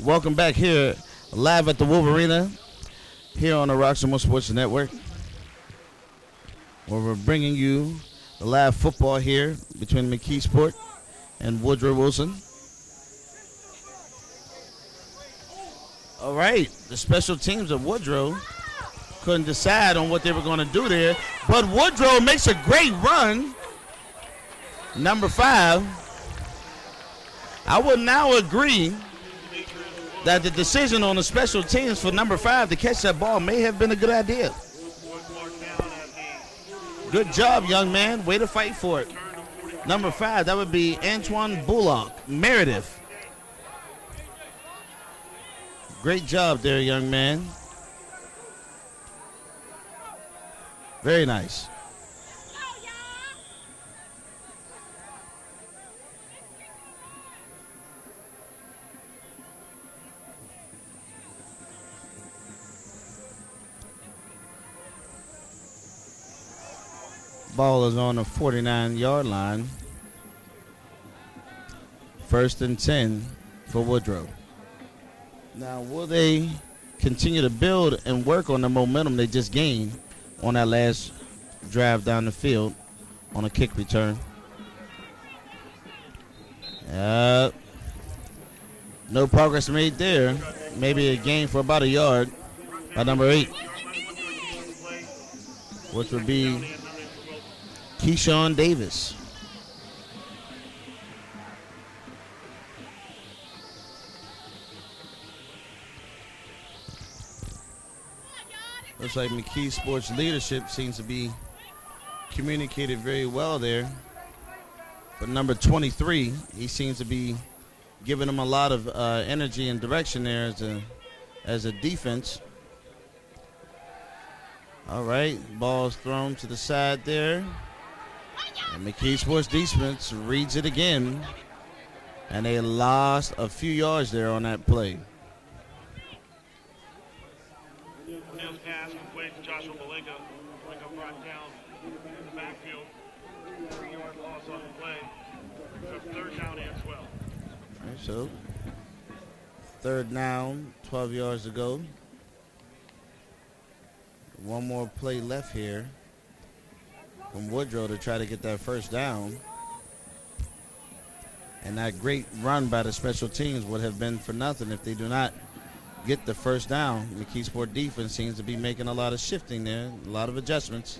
Welcome back here live at the Wolverina here on the Roxamore Sports Network, where we're bringing you the live football here between Mckeesport and Woodrow Wilson. All right, the special teams of Woodrow couldn't decide on what they were going to do there, but Woodrow makes a great run. Number 5. I would now agree that the decision on the special teams for number 5 to catch that ball may have been a good idea. Good job, young man. Way to fight for it. Number 5, that would be Antoine Bullock, Meredith. Great job there, young man. Very nice. Ball is on the 49-yard line. 1st and 10 for Woodrow. Now, will they continue to build and work on the momentum they just gained on that last drive down the field on a kick return? No progress made there. Maybe a gain for about a yard by number 8, which would be Keyshawn Davis. Looks like Mckeesport's leadership seems to be communicated very well there. But number 23, he seems to be giving them a lot of energy and direction there as a defense. All right, ball's thrown to the side there. And Mckeesport's defense reads it again. And they lost a few yards there on that play. Nails pass complete to Joshua Malinga. Malinga brought down in the backfield. 3-yard loss on the play. So 3rd down and 12. All right, so 3rd down, 12 yards to go. One more play left here from Woodrow to try to get that 1st down. And that great run by the special teams would have been for nothing if they do not get the 1st down. The Mckeesport defense seems to be making a lot of shifting there, a lot of adjustments.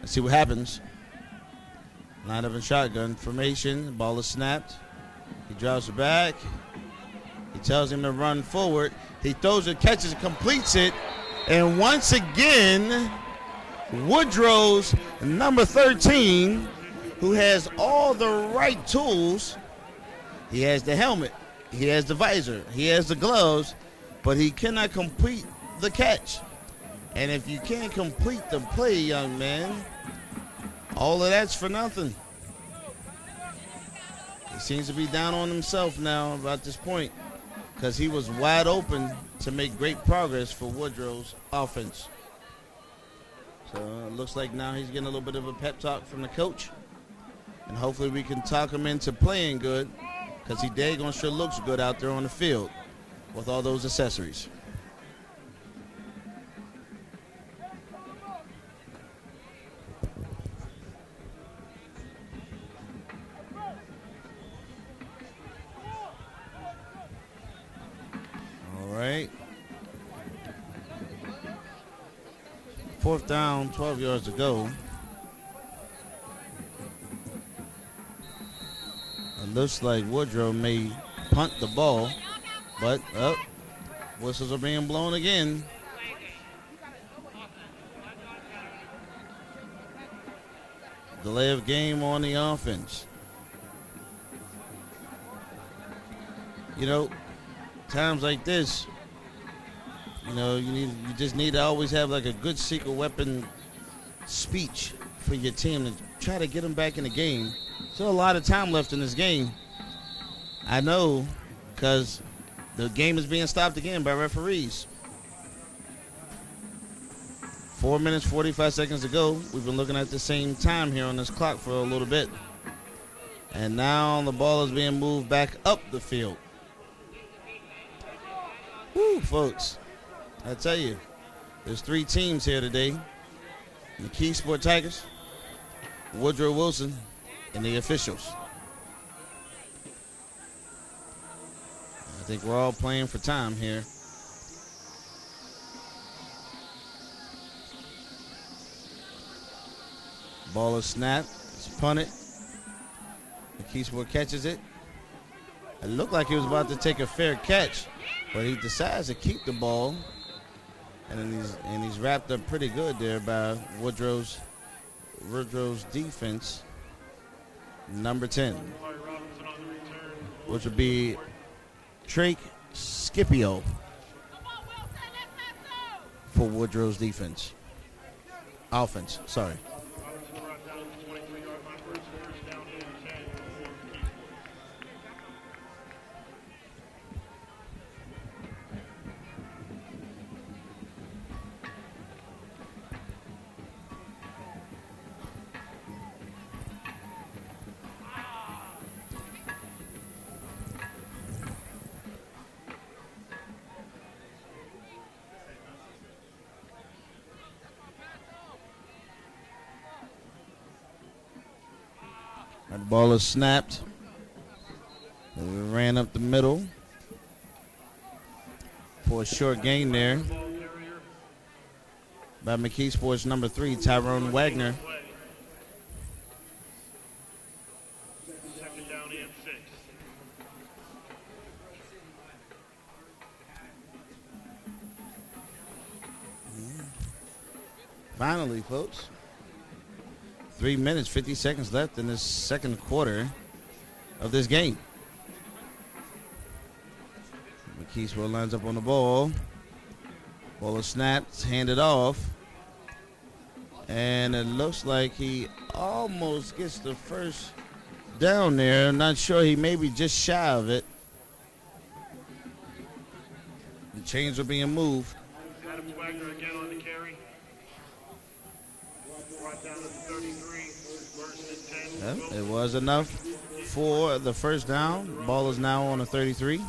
Let's see what happens. Line up in shotgun formation. Ball is snapped. He drops it back. He tells him to run forward. He throws it, catches it, completes it. And once again, Woodrow's number 13, who has all the right tools. He has the helmet, he has the visor, he has the gloves, but he cannot complete the catch. And if you can't complete the play, young man, all of that's for nothing. He seems to be down on himself now about this point because he was wide open to make great progress for Woodrow's offense. So it looks like now he's getting a little bit of a pep talk from the coach. And hopefully we can talk him into playing good because he daggone sure looks good out there on the field. with all those accessories. All right. 4th down, 12 yards to go. It looks like Woodrow may punt the ball, but whistles are being blown again. Delay of game on the offense. You know, times like this, you know, you just need to always have like a good secret weapon speech for your team to try to get them back in the game. Still a lot of time left in this game. I know, because the game is being stopped again by referees. 4 minutes, 45 seconds to go. We've been looking at the same time here on this clock for a little bit. And now the ball is being moved back up the field. Woo, folks. I tell you, there's 3 teams here today. Mckeesport Tigers, Woodrow Wilson, and the officials. I think we're all playing for time here. Ball is snapped. It's punted. Mckeesport catches it. It looked like he was about to take a fair catch, but he decides to keep the ball. And he's wrapped up pretty good there by Woodrow's defense. Number 10, which would be Trake Scipio for Woodrow's defense. Offense, sorry. The ball is snapped. We ran up the middle for a short gain there by Mckeesport's number 3, Tyrone Wagner. Second down and 6. Finally, folks. 3 minutes, 50 seconds left in this second quarter of this game. Mckeesport lines up on the ball. Ball is snapped, handed off. And it looks like he almost gets the first down there. I'm not sure, he may be just shy of it. The chains are being moved. Adam Wagner again on the carry. Brought down to the 33, first and 10. It was enough for the first down. Ball is now on the 33.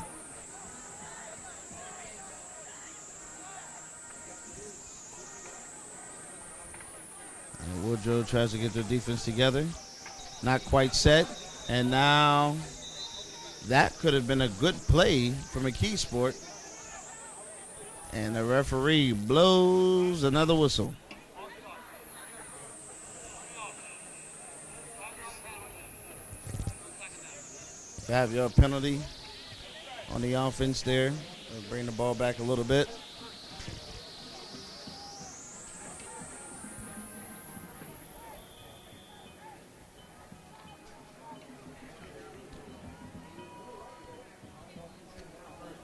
And Woodrow tries to get their defense together. Not quite set. And now that could have been a good play for Mckeesport. And the referee blows another whistle. Have your penalty on the offense there. We'll bring the ball back a little bit.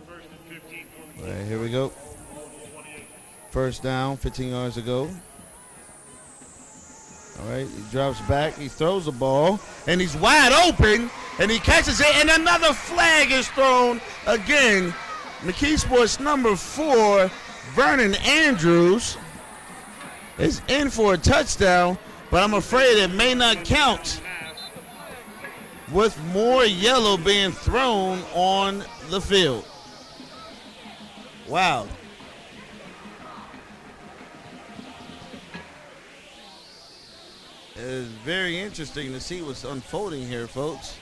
First and 15. All right, here we go. First down, 15 yards to go. All right, he drops back, he throws the ball, and he's wide open, and he catches it, and another flag is thrown again. Mckeesport's number 4, Vernon Andrews, is in for a touchdown, but I'm afraid it may not count with more yellow being thrown on the field. Wow. It's very interesting to see what's unfolding here, folks.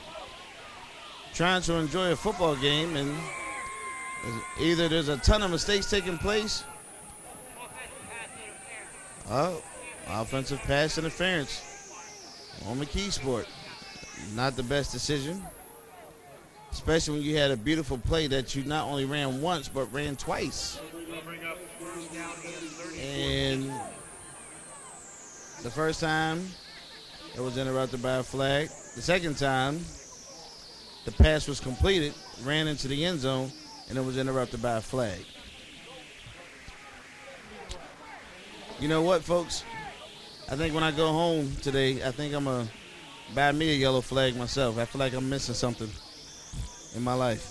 Trying to enjoy a football game, and either there's a ton of mistakes taking place. Oh, offensive pass interference on Mckeesport. Not the best decision, especially when you had a beautiful play that you not only ran once but ran twice. And the first time, it was interrupted by a flag. The second time, the pass was completed, ran into the end zone, and it was interrupted by a flag. You know what, folks? I think when I go home today, I think I'm going to buy me a yellow flag myself. I feel like I'm missing something in my life.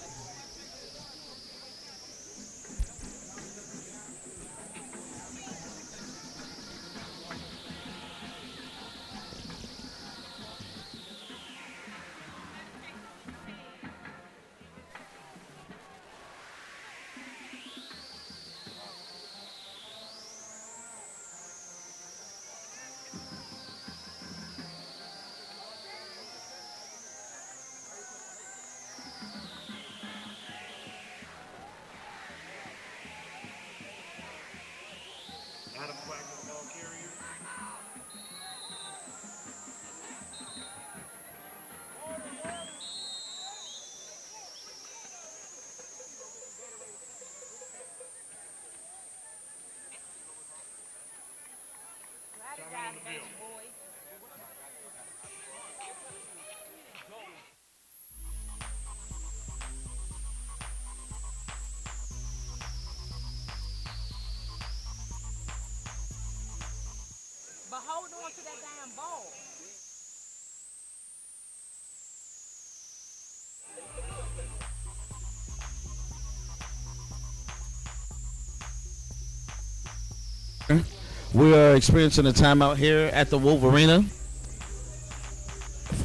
Adam Quack, the ball carrier. Coming on the field. But hold on to that damn ball. We are experiencing a timeout here at the Wolverina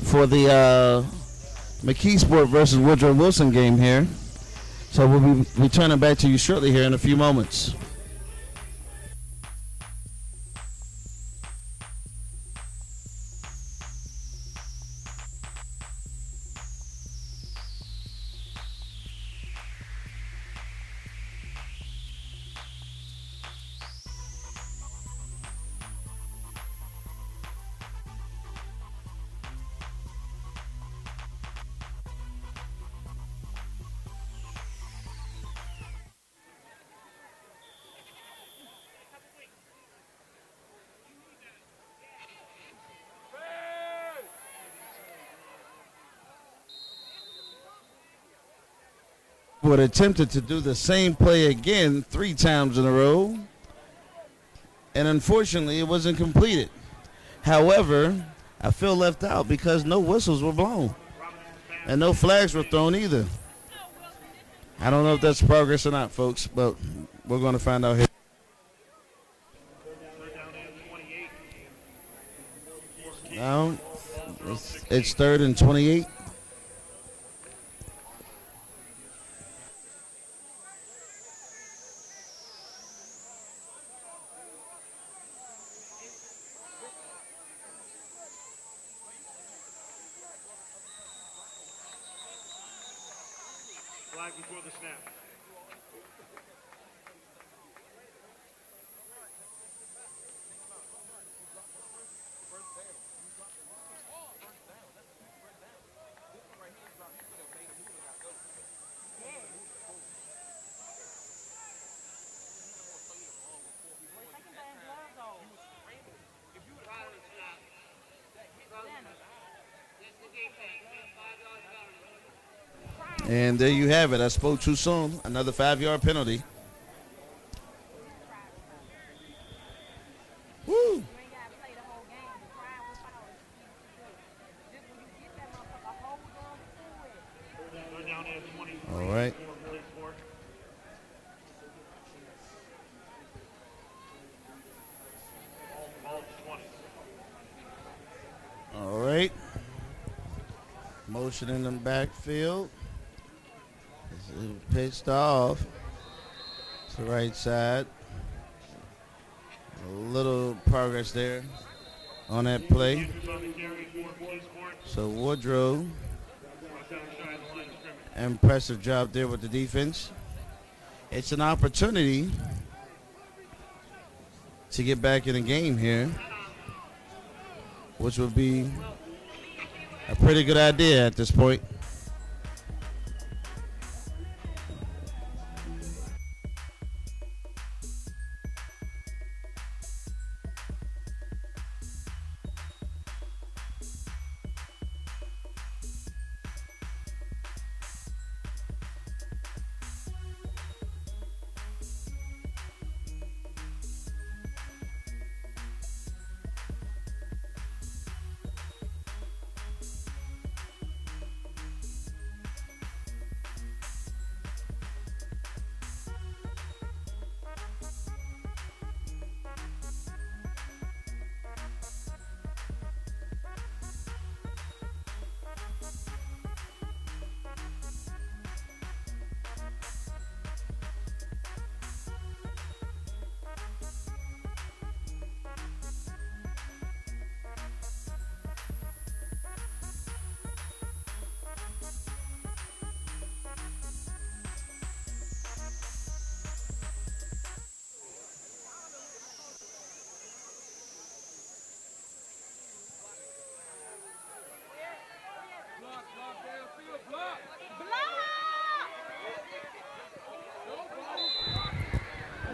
for the Mckeesport versus Woodrow Wilson game here. So we'll be returning back to you shortly here in a few moments. Would attempted to do the same play again 3 times in a row, and unfortunately it wasn't completed. However, I feel left out because no whistles were blown and no flags were thrown either. I don't know if that's progress or not, folks, but we're going to find out here. Now it's 3rd and 28. Flag before the snap. And there you have it. I spoke too soon. Another 5-yard penalty. Woo! You ain't got to play the whole game. The crime was foul. Just when you get that motherfucker, hold on to it. Third down and 20. All right. Mckeesport. Ball 20. All right. Motion in the backfield. It's pitched off. The right side. A little progress there on that play. So Woodrow, impressive job there with the defense. It's an opportunity to get back in the game here, which would be a pretty good idea at this point.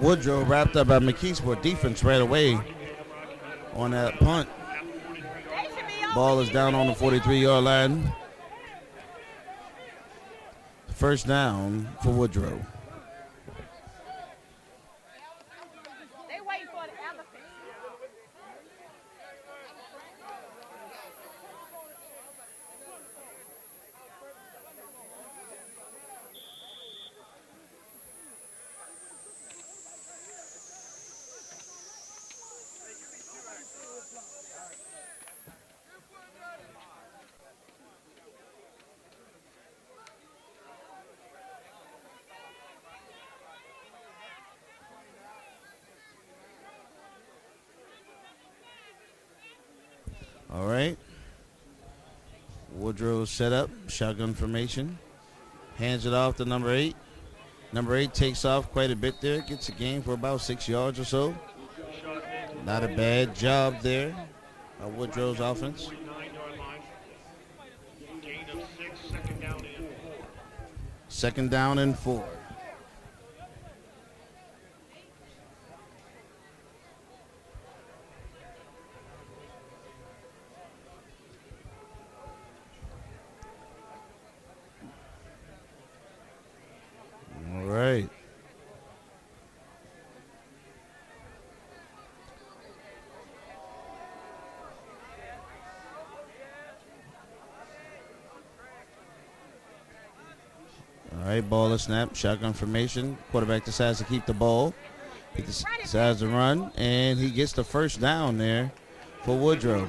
Woodrow wrapped up by Mckeesport defense right away on that punt. Ball is down on the 43-yard line. First down for Woodrow. They waiting for the elephant. All right. Woodrow set up, shotgun formation. Hands it off to number 8. Number 8 takes off quite a bit there. Gets a gain for about 6 yards or so. Not a bad job there by Woodrow's offense. Second down and 4. All right. All right, ball is snap, shotgun formation. Quarterback decides to keep the ball. He decides to run, and he gets the first down there for Woodrow.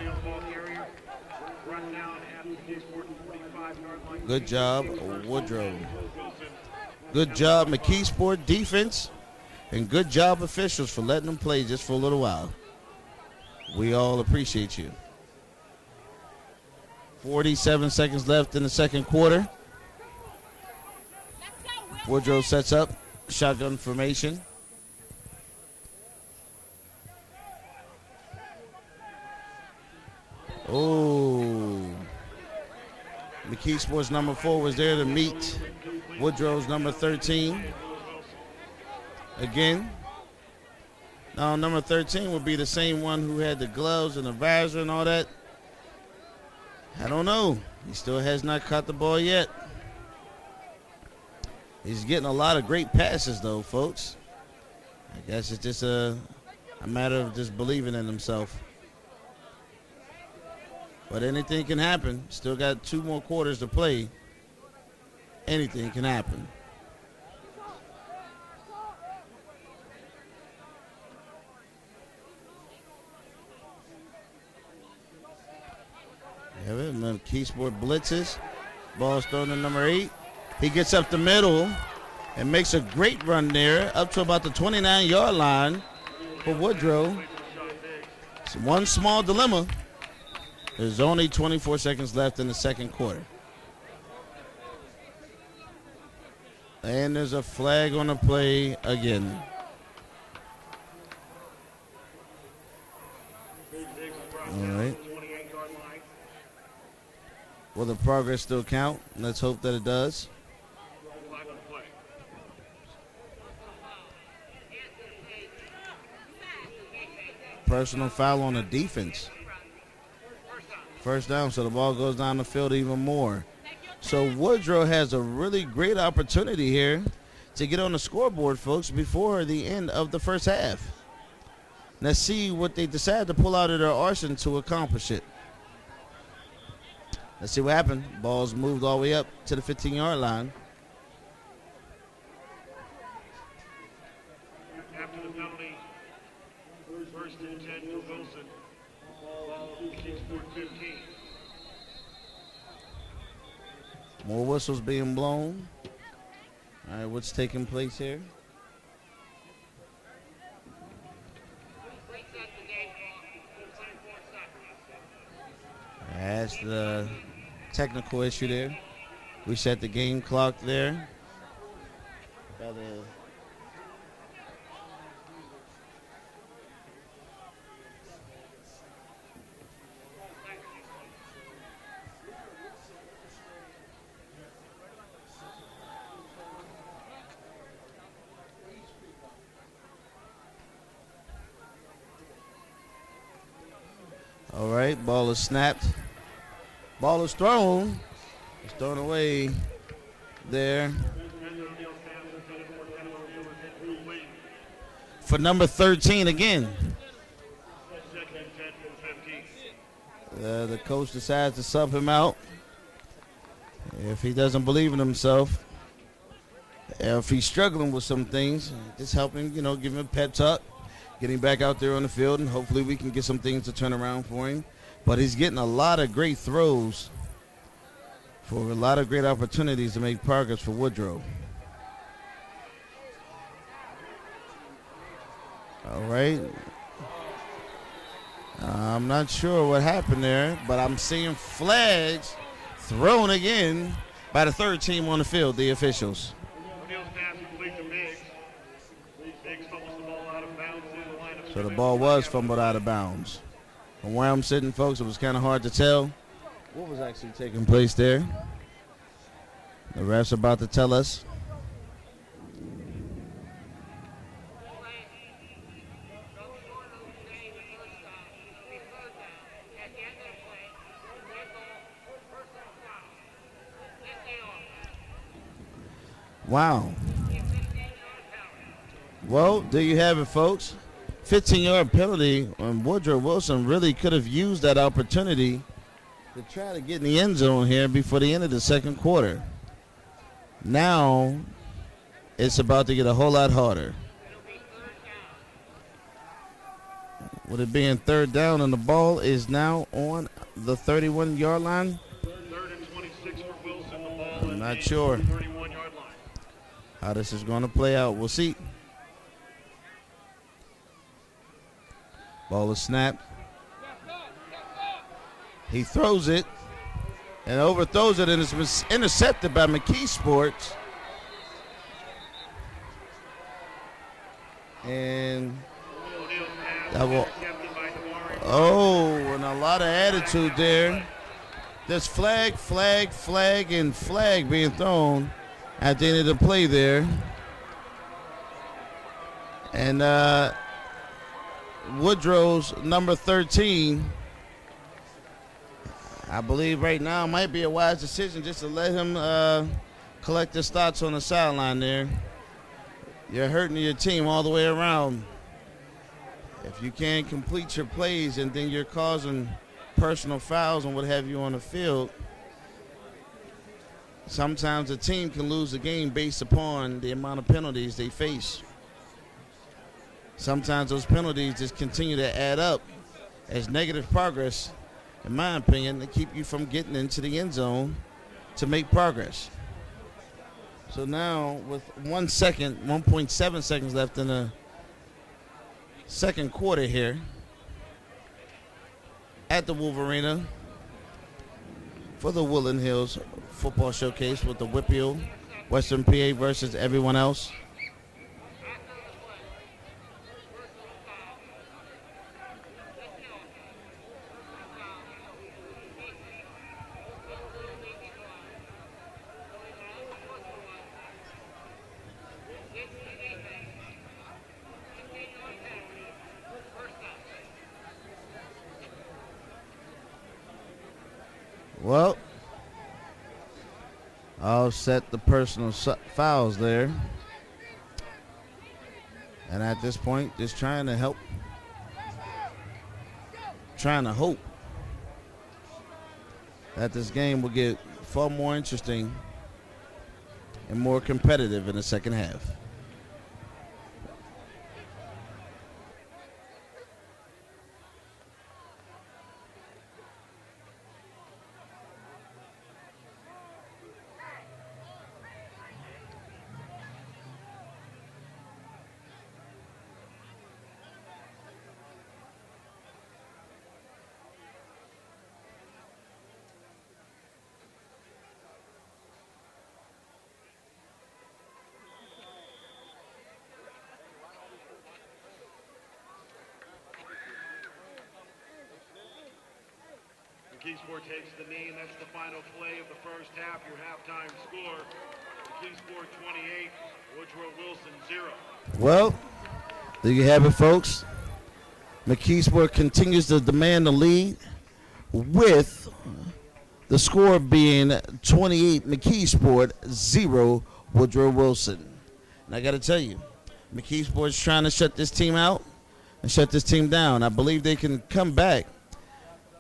Good job, Woodrow. Good job, Mckeesport defense, and good job, officials, for letting them play just for a little while. We all appreciate you. 47 seconds left in the second quarter. Woodrow sets up, shotgun formation. Oh. Mckeesport's number 4 was there to meet Woodrow's number 13. Again. Now, number 13 would be the same one who had the gloves and the visor and all that. I don't know. He still has not caught the ball yet. He's getting a lot of great passes, though, folks. I guess it's just a matter of just believing in himself. But anything can happen. Still got 2 more quarters to play. Anything can happen. Yeah, Mckeesport blitzes. Ball's thrown to number 8. He gets up the middle, and makes a great run there up to about the 29-yard line for Woodrow. It's one small dilemma. There's only 24 seconds left in the second quarter. And there's a flag on the play again. All right. Will the progress still count? Let's hope that it does. Personal foul on the defense. First down, so the ball goes down the field even more. So Woodrow has a really great opportunity here to get on the scoreboard, folks, before the end of the first half. Let's see what they decide to pull out of their arsenal to accomplish it. Let's see what happened. Ball's moved all the way up to the 15-yard line. After the penalty, first and 10 for Wilson. Ball Mckeesport 15. More whistles being blown. All right, what's taking place here? That's the technical issue there. We set the game clock there. All right, ball is snapped. Ball is thrown. It's thrown away there. For number 13 again. The coach decides to sub him out. If he doesn't believe in himself, if he's struggling with some things, just help him, give him a pep talk. Getting back out there on the field, and hopefully we can get some things to turn around for him. But he's getting a lot of great throws for a lot of great opportunities to make progress for Woodrow. All right. I'm not sure what happened there, but I'm seeing flags thrown again by the third team on the field, the officials. So the ball was fumbled out of bounds. From where I'm sitting, folks, it was kind of hard to tell what was actually taking place there. The ref's about to tell us. Wow. Well, there you have it, folks. 15-yard penalty, and Woodrow Wilson really could have used that opportunity to try to get in the end zone here before the end of the second quarter. Now, it's about to get a whole lot harder. With it being third down, and the ball is now on the 31-yard line. Third and 26 for Wilson. The ball I'm not sure 31-yard line. how this is going to play out. We'll see. Ball is snapped. He throws it and overthrows it, and it's been intercepted by Mckeesport. And that will, and a lot of attitude there. There's flag, and flag being thrown at the end of the play there. And Woodrow's number 13, I believe right now might be a wise decision just to let him collect his thoughts on the sideline there. You're hurting your team all the way around. If you can't complete your plays and then you're causing personal fouls and what have you on the field, sometimes a team can lose the game based upon the amount of penalties they face. Sometimes those penalties just continue to add up as negative progress, in my opinion, to keep you from getting into the end zone to make progress. So now with 1 second, 1.7 seconds left in the second quarter here at the Wolverina for the Woodland Hills football showcase with the Whippeal, Western PA versus everyone else. Well, I'll set the personal fouls there. And at this point, just trying to help, trying to hope that this game will get far more interesting and more competitive in the second half. Mckeesport takes the knee, and that's the final play of the first half. Your halftime score, Mckeesport 28, Woodrow Wilson 0. Well, there you have it, folks. Mckeesport continues to demand the lead with the score being 28 Mckeesport, 0 Woodrow Wilson. And I got to tell you, Mckeesport's trying to shut this team out and shut this team down. I believe they can come back.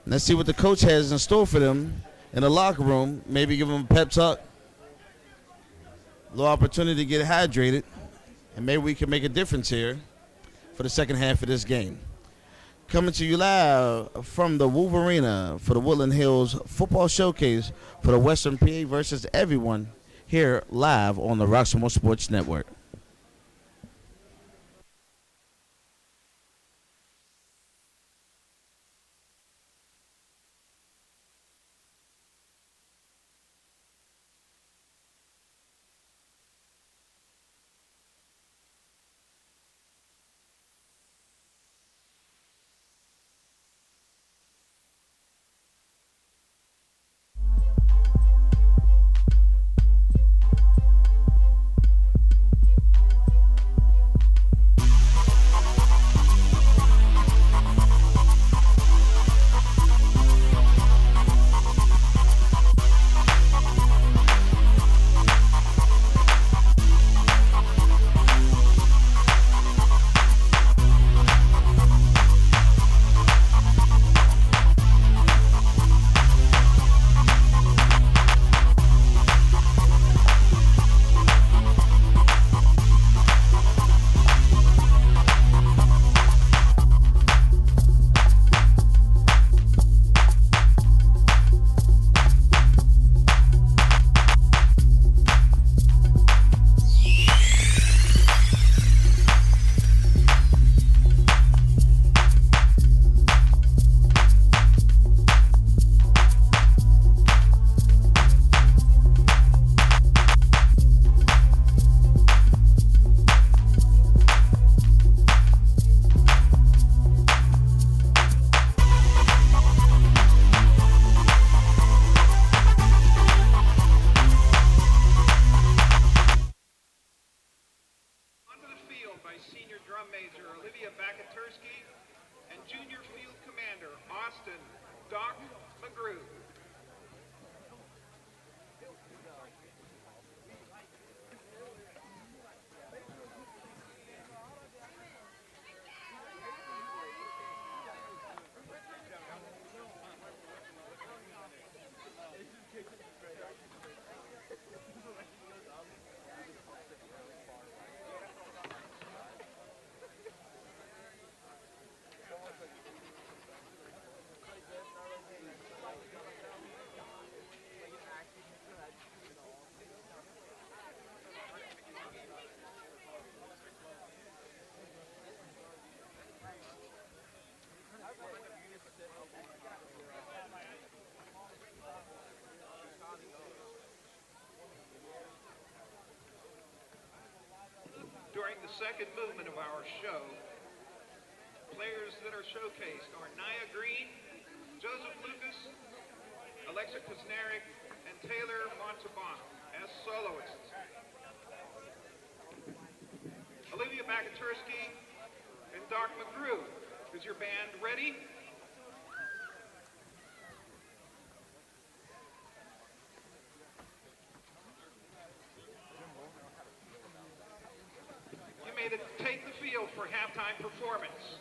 Let's see what the coach has in store for them in the locker room. Maybe give them a pep talk, a little opportunity to get hydrated, and maybe we can make a difference here for the second half of this game. Coming to you live from the Wolverina for the Woodland Hills football showcase for the Western PA versus everyone here live on the Roxamore Sports Network. second movement of our show. Players that are showcased are Nia Green, Joseph Lucas, Alexa Kusneric, and Taylor Montalbano as soloists. Olivia Makatursky and Doc McGrew. Is your band ready? You may take the field for halftime performance.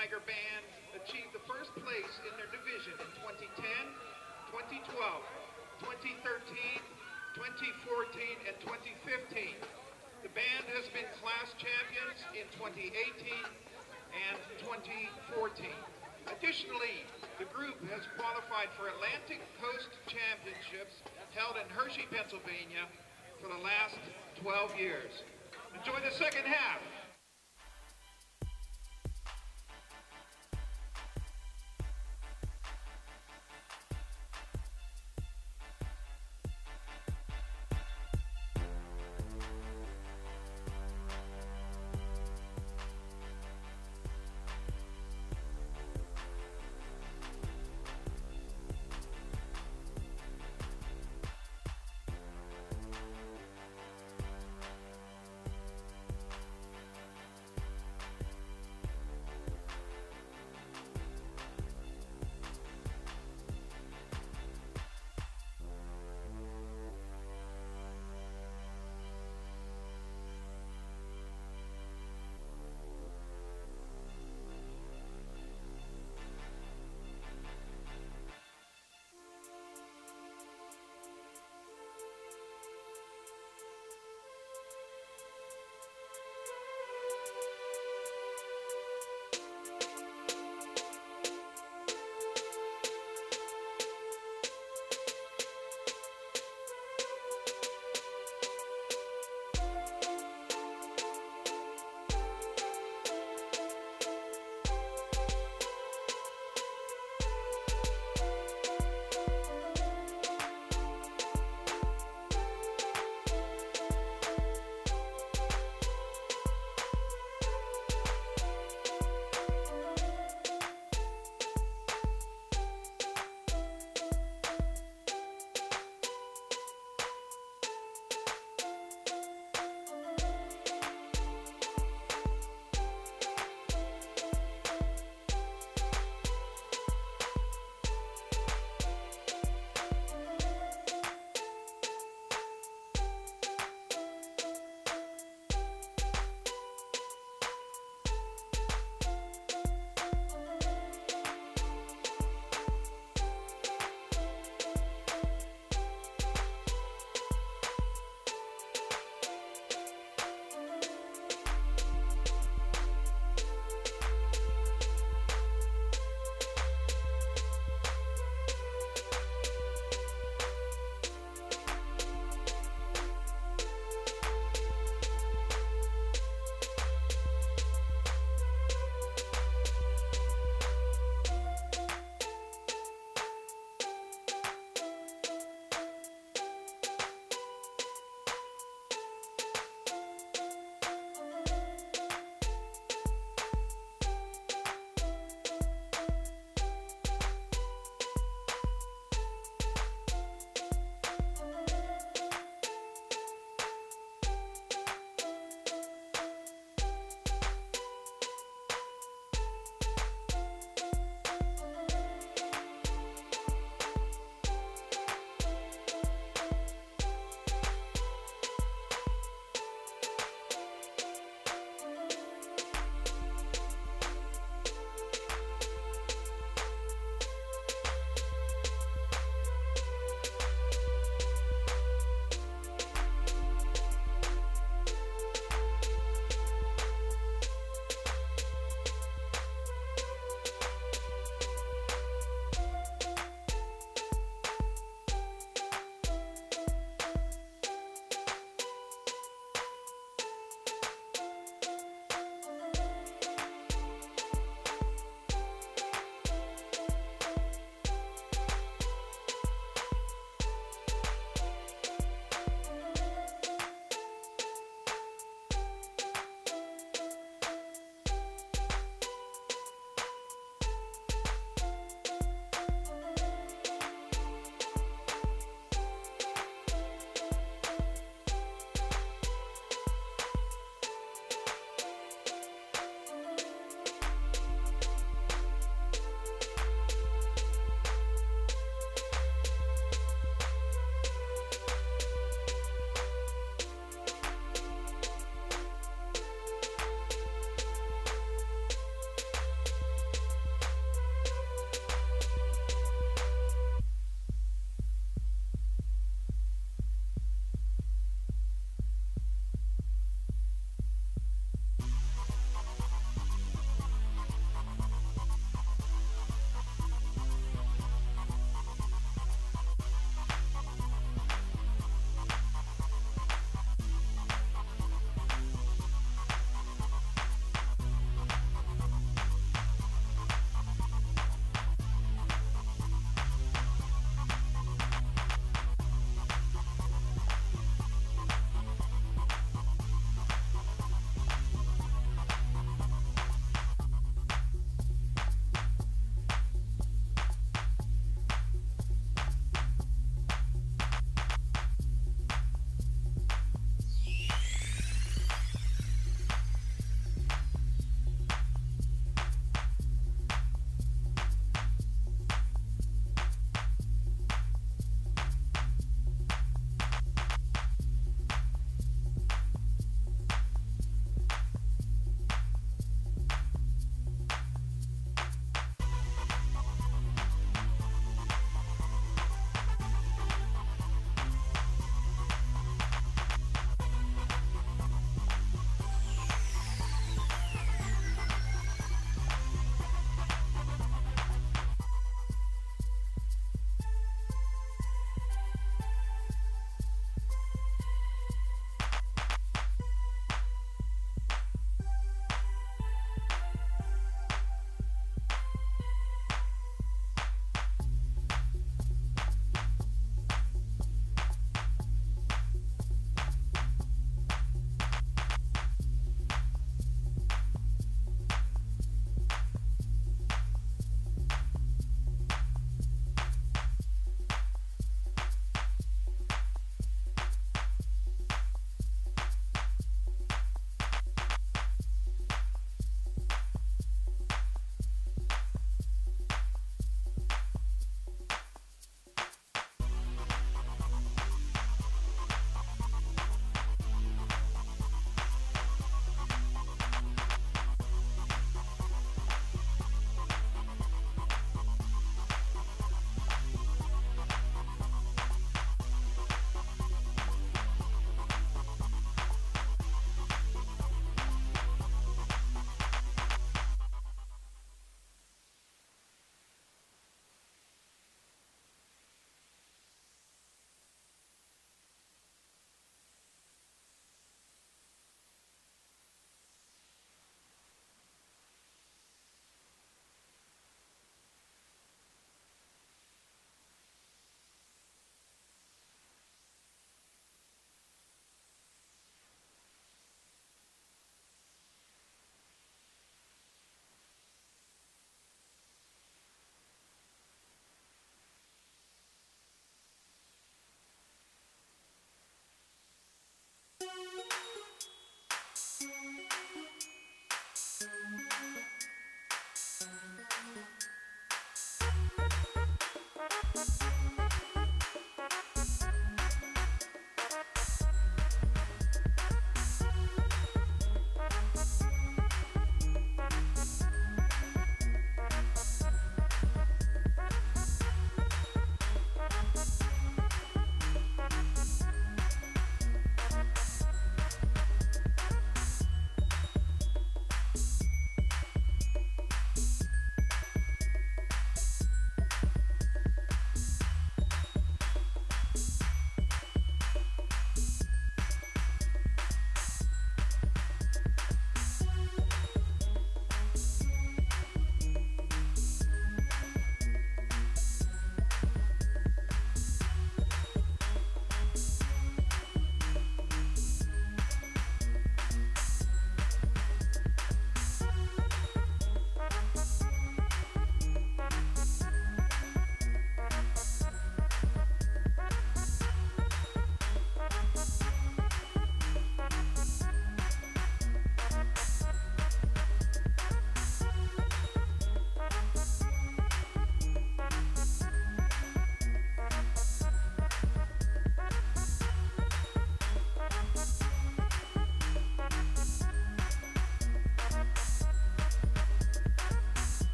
Tiger Band achieved the first place in their division in 2010, 2012, 2013, 2014, and 2015. The band has been class champions in 2018 and 2014. Additionally, the group has qualified for Atlantic Coast Championships held in Hershey, Pennsylvania for the last 12 years. Enjoy the second half.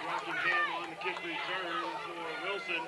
Rockingham on the kick return for Wilson.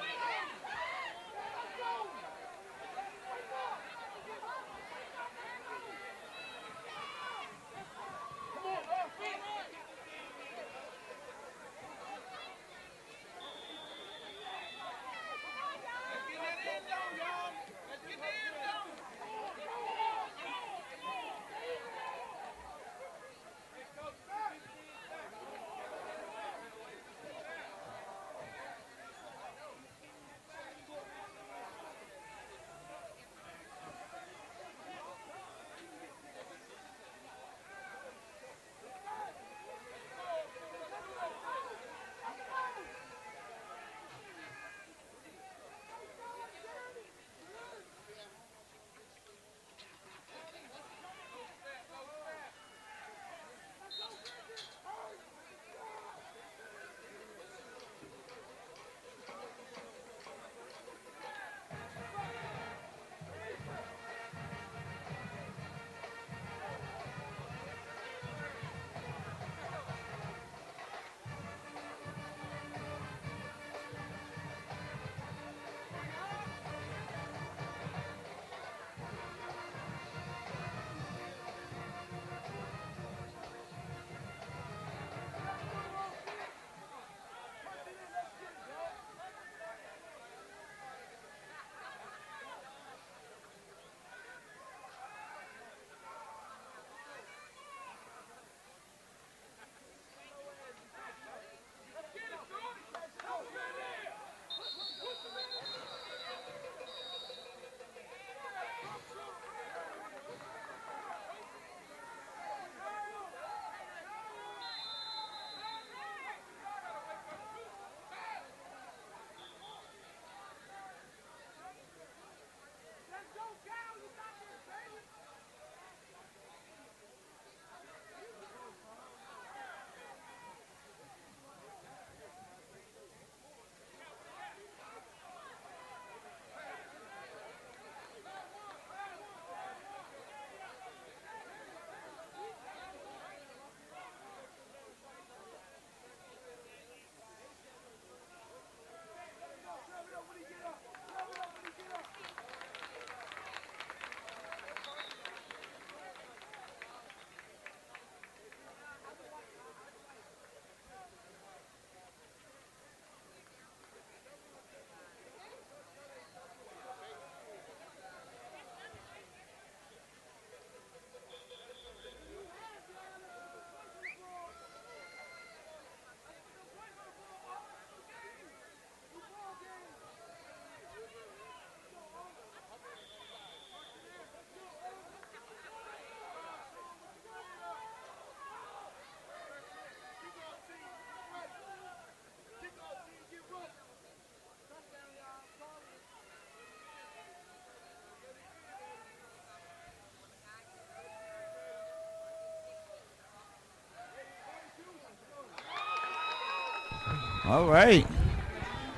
All right.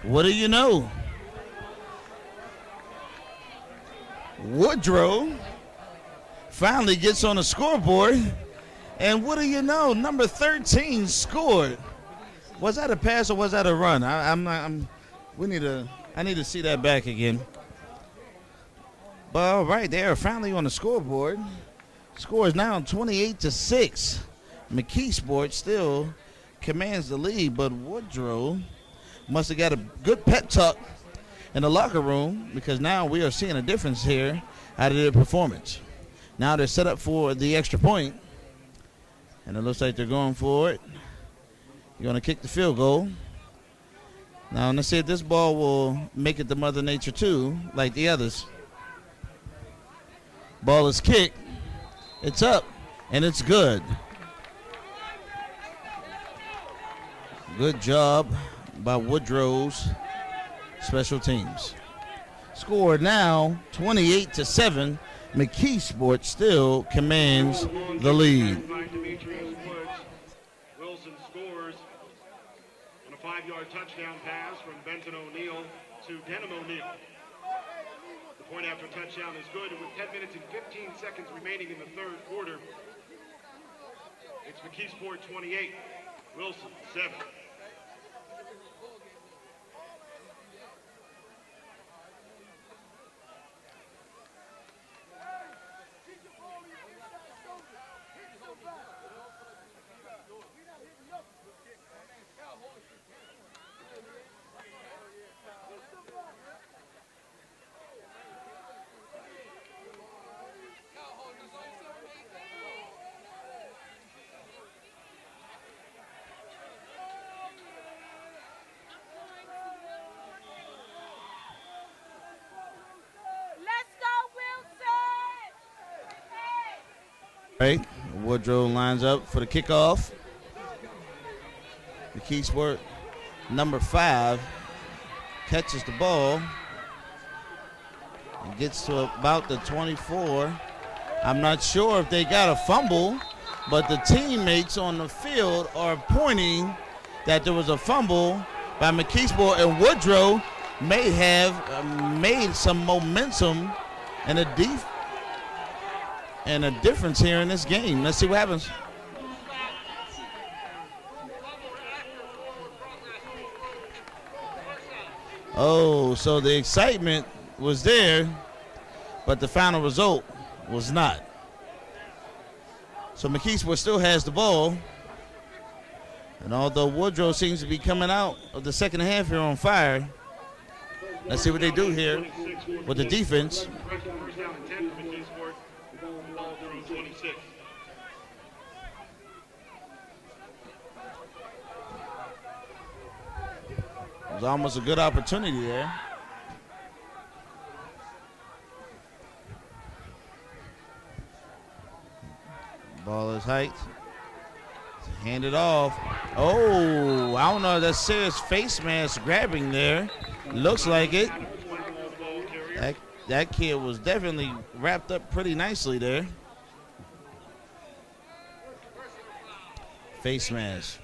What do you know? Woodrow finally gets on the scoreboard. And what do you know? Number 13 scored. Was that a pass or was that a run? I need to see that back again. But all right, they are finally on the scoreboard. Score is now 28-6. Mckeesport still commands the lead, but Woodrow must have got a good pep talk in the locker room because now we are seeing a difference here out of their performance. Now they're set up for the extra point, and it looks like they're going for it. You're going to kick the field goal. Now let's see if this ball will make it to Mother Nature too, like the others. Ball is kicked. It's up, and it's good. Good job by Woodrow's special teams. Score now 28-7. Mckeesport still commands the lead. Wilson scores on a 5-yard touchdown pass from Benton O'Neill to Denham O'Neill. The point after touchdown is good, and with 10 minutes and 15 seconds remaining in the third quarter, it's Mckeesport 28, Wilson 7. Right. Woodrow lines up for the kickoff. Mckeesport, number 5, catches the ball and gets to about the 24. I'm not sure if they got a fumble, but the teammates on the field are pointing that there was a fumble by Mckeesport, and Woodrow may have made some momentum and a difference here in this game. Let's see what happens. Oh, so the excitement was there, but the final result was not. So Mckeesport still has the ball. And although Woodrow seems to be coming out of the second half here on fire, let's see what they do here with the defense. First down and 10 for Mckeesport. Ball through 26. It was almost a good opportunity there. Ball is hiked. Hand it off. Oh, I don't know if that's serious face mask grabbing there. Looks like it. That kid was definitely wrapped up pretty nicely there. Face mask.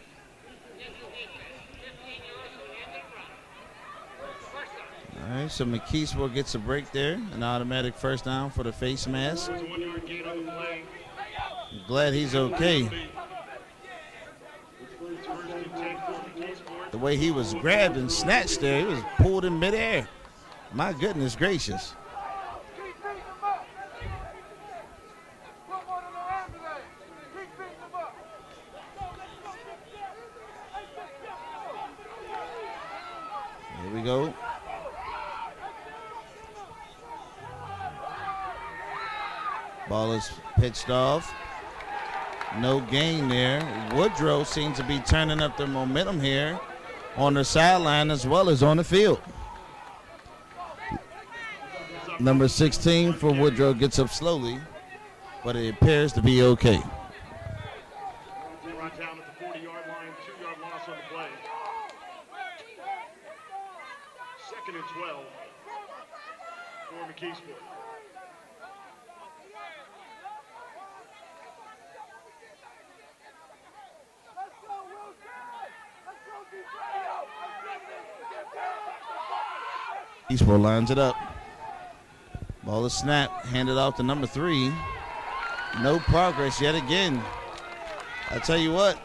All right, so Mckeesport gets a break there. An automatic first down for the face mask. There's a 1-yard gain on the play. I'm glad he's okay. It's first and 10 for Mckeesport. The way he was grabbed and snatched there, he was pulled in midair. My goodness gracious. Here we go. Ball is pitched off. No gain there. Woodrow seems to be turning up the momentum here on the sideline as well as on the field. Number 16 for Woodrow gets up slowly, but it appears to be okay. Brought down at the 40-yard line, 2-yard loss on the play. Second and 12 for Mckeesport. Mckeesport lines it up. Ball is snapped, handed off to number 3. No progress yet again. I tell you what,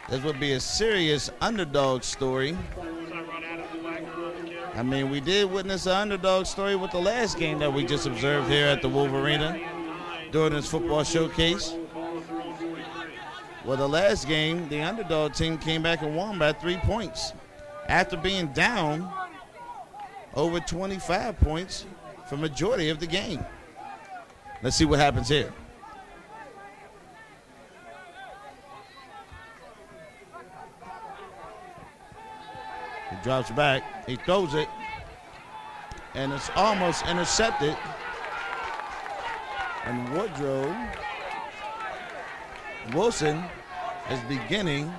this would be a serious underdog story. I mean, we did witness an underdog story with the last game that we just observed here at the Wolverina during this football showcase. Well, the last game, the underdog team came back and won by 3 points after being down over 25 points for majority of the game. Let's see what happens here. He drops back, he throws it, and it's almost intercepted. And Wilson is beginning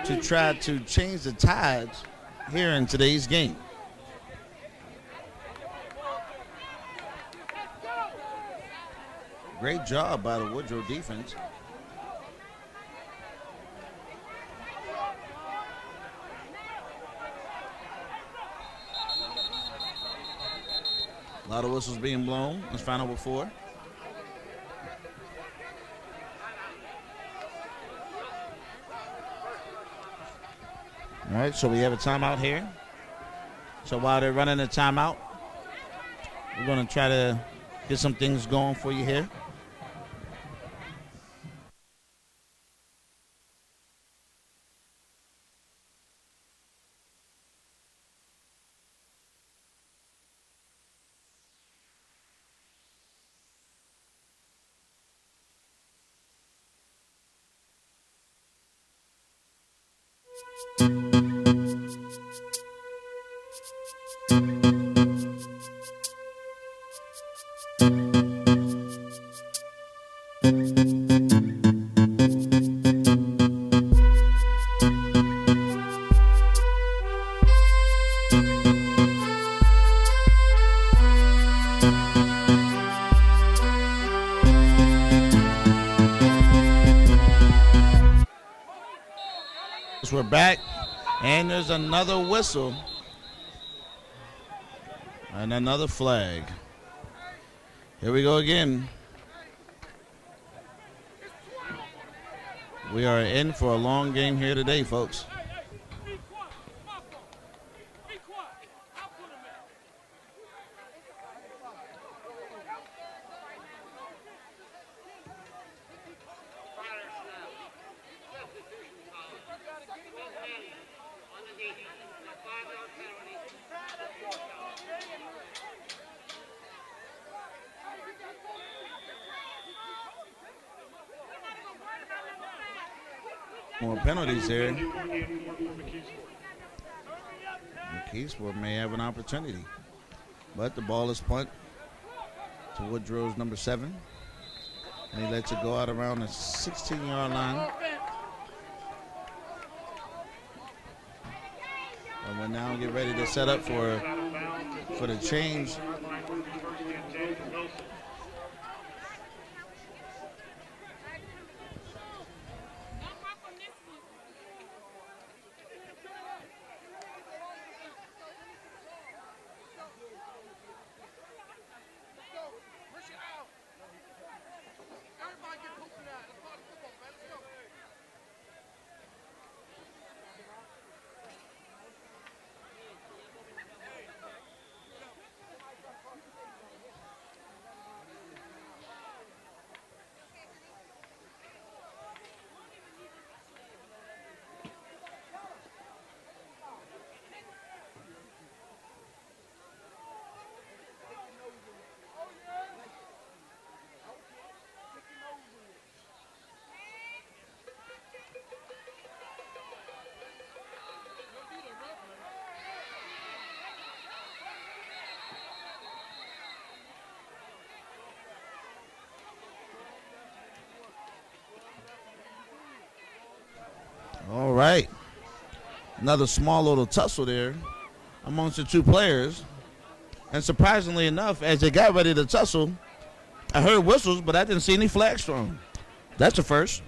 to try to change the tides here in today's game. Great job by the Woodrow defense. A lot of whistles being blown. Let's find out what for. All right, so we have a timeout here. So while they're running the timeout, we're going to try to get some things going for you here. We're back, and there's another whistle and another flag. Here we go again. We are in for a long game here today, folks. More penalties here. Mckeesport may have an opportunity, but the ball is punt to Woodrow's number 7. And he lets it go out around the 16-yard line. And we're now get ready to set up for the change. All right. Another small little tussle there amongst the two players. And surprisingly enough, as they got ready to tussle, I heard whistles, but I didn't see any flags thrown. That's the first.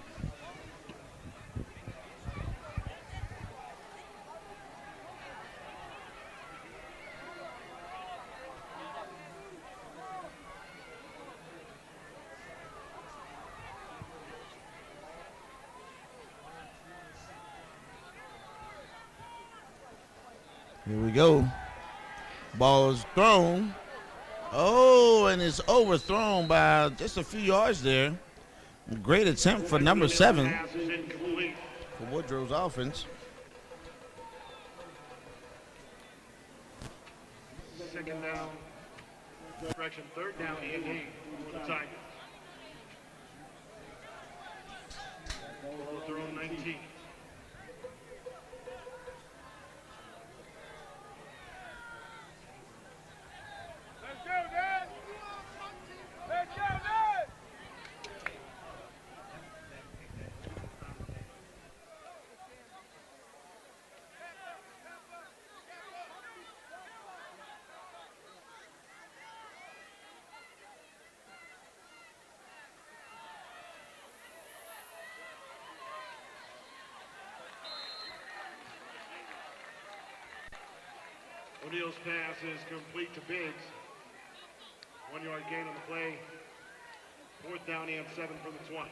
Here we go. Ball is thrown. Oh, and it's overthrown by just a few yards there. A great attempt for number 7 for Woodrow's offense. Second down, correction, third down and 8 for the Tigers. Ball thrown 19. O'Neal's pass is complete to Biggs. 1 yard gain on the play. Fourth down and 7 from the 20.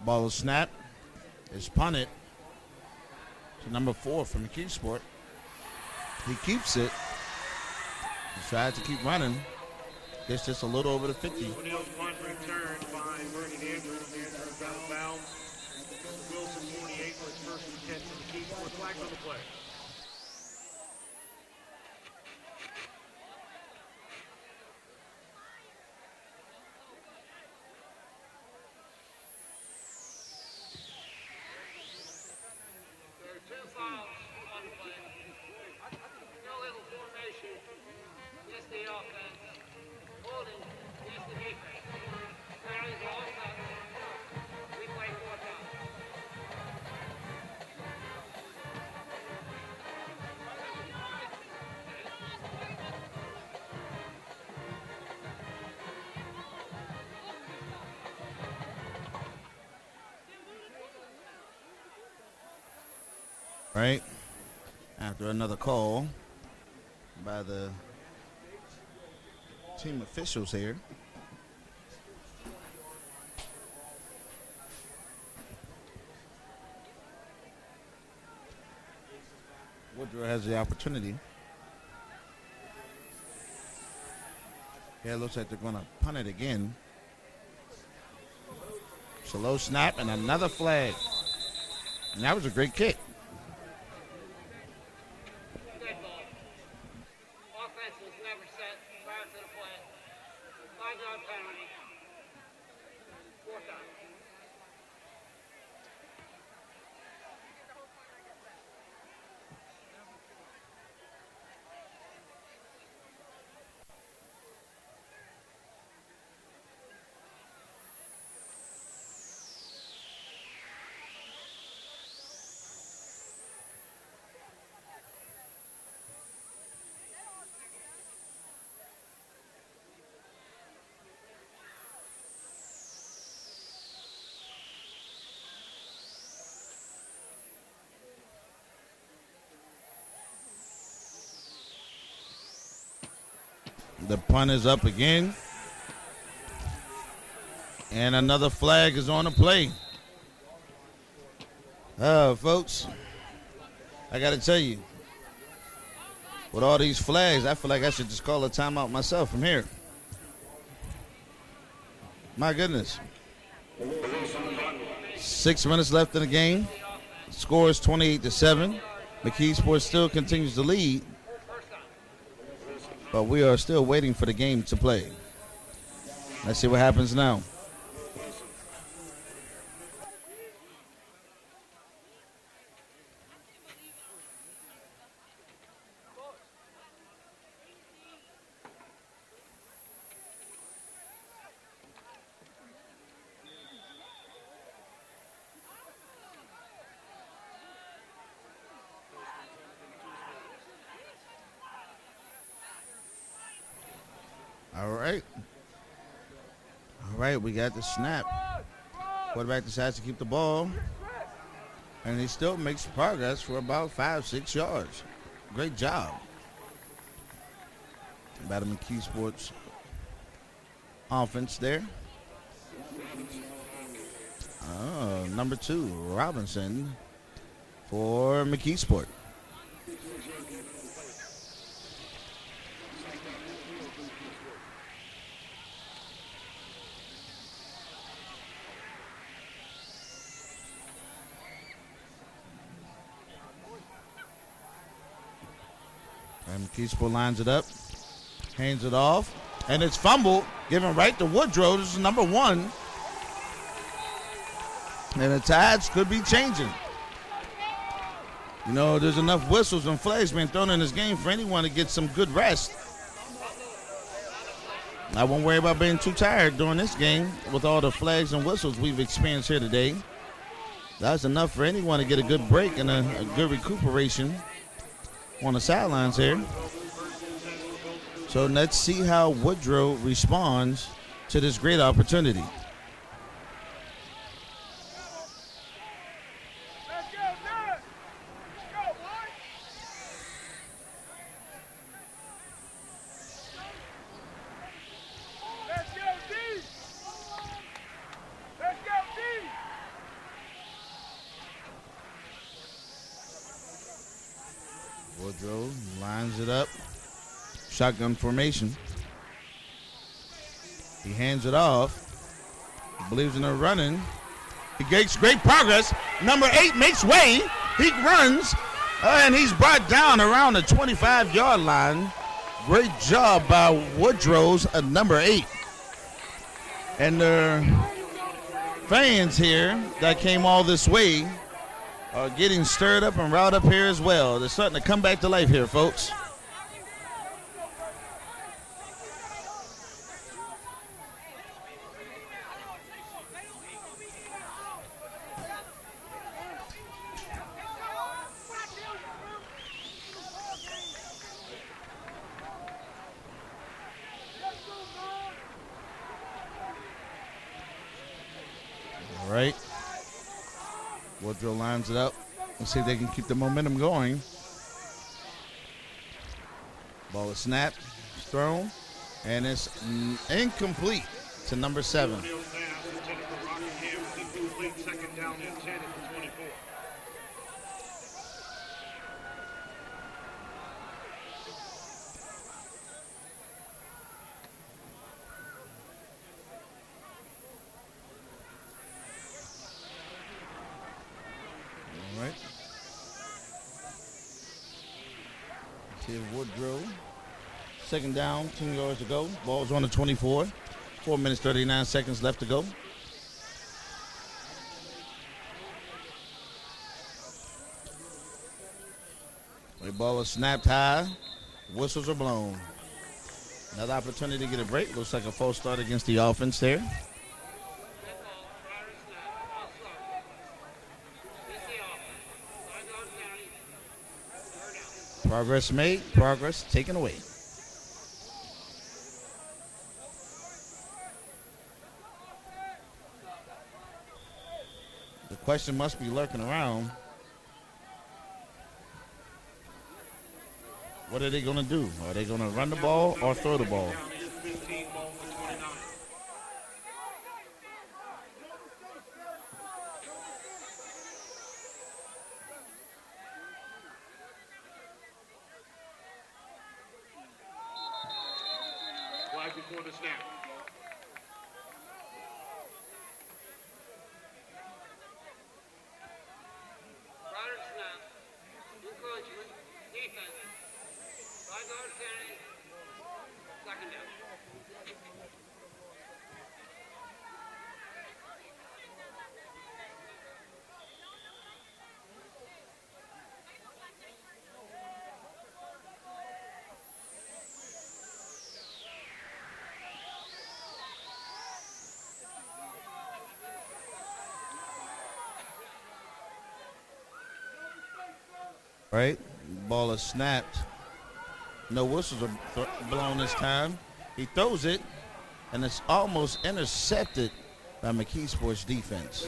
Ball is snapped. It's punted to number 4 from Mckeesport. He keeps it. He tries to keep running. Gets just a little over the 50. O'Neal's punt returned by Vernon Andrews. Andrews out of bounds. Wilson 48 for his first and 10 for Mckeesport. Flags on the play. There are 2 fouls on the play. right. After another call by the team officials here. Woodrow has the opportunity. Yeah, it looks like they're going to punt it again. Slow snap and another flag. And that was a great kick. Dead ball. Offense was never set prior to the play. 5-yard penalty. 4th down. The punt is up again. And another flag is on the play. Folks, I got to tell you, with all these flags, I feel like I should just call a timeout myself from here. My goodness. 6 minutes left in the game. Score is 28-7. Mckeesport still continues to lead. But we are still waiting for the game to play. Let's see what happens now. All right, we got the snap. Quarterback decides to keep the ball. And he still makes progress for about 5-6 yards. Great job by the Mckeesport's offense there. Number 2, Robinson for Mckeesport. And Mckeesport lines it up, hands it off, and it's fumbled, given right to Woodrow. This is number 1. And the tides could be changing. You know, there's enough whistles and flags being thrown in this game for anyone to get some good rest. I won't worry about being too tired during this game with all the flags and whistles we've experienced here today. That's enough for anyone to get a good break and a good recuperation on the sidelines here. So let's see how Woodrow responds to this great opportunity. Woodrow lines it up. Shotgun formation. He hands it off. Believes in the running. He makes great progress. Number 8 makes way. He runs. And he's brought down around the 25-yard line. Great job by Woodrow's number 8. And the fans here that came all this way are getting stirred up and riled up here as well. They're starting to come back to life here, folks. All right. Woodrow lines it up. Let's see if they can keep the momentum going. Ball is snapped, thrown, and it's incomplete to number 7. Field pass intended for Rockingham is incomplete. Second down and 10 at the 24. All right. See if Woodrow. Second down, 10 yards to go. Ball's on the 24. 4 minutes, 39 seconds left to go. The ball is snapped high. Whistles are blown. Another opportunity to get a break. Looks like a false start against the offense there. Progress made, progress taken away. The question must be lurking around. What are they going to do? Are they going to run the ball or throw the ball? Down is 15, ball for 29. Flag before the snap. Ryder snap. Encroachment. Defense. 5-yard penalty. Second down. Right? Ball is snapped. No whistles are blown this time. He throws it, and it's almost intercepted by Mckeesport's defense.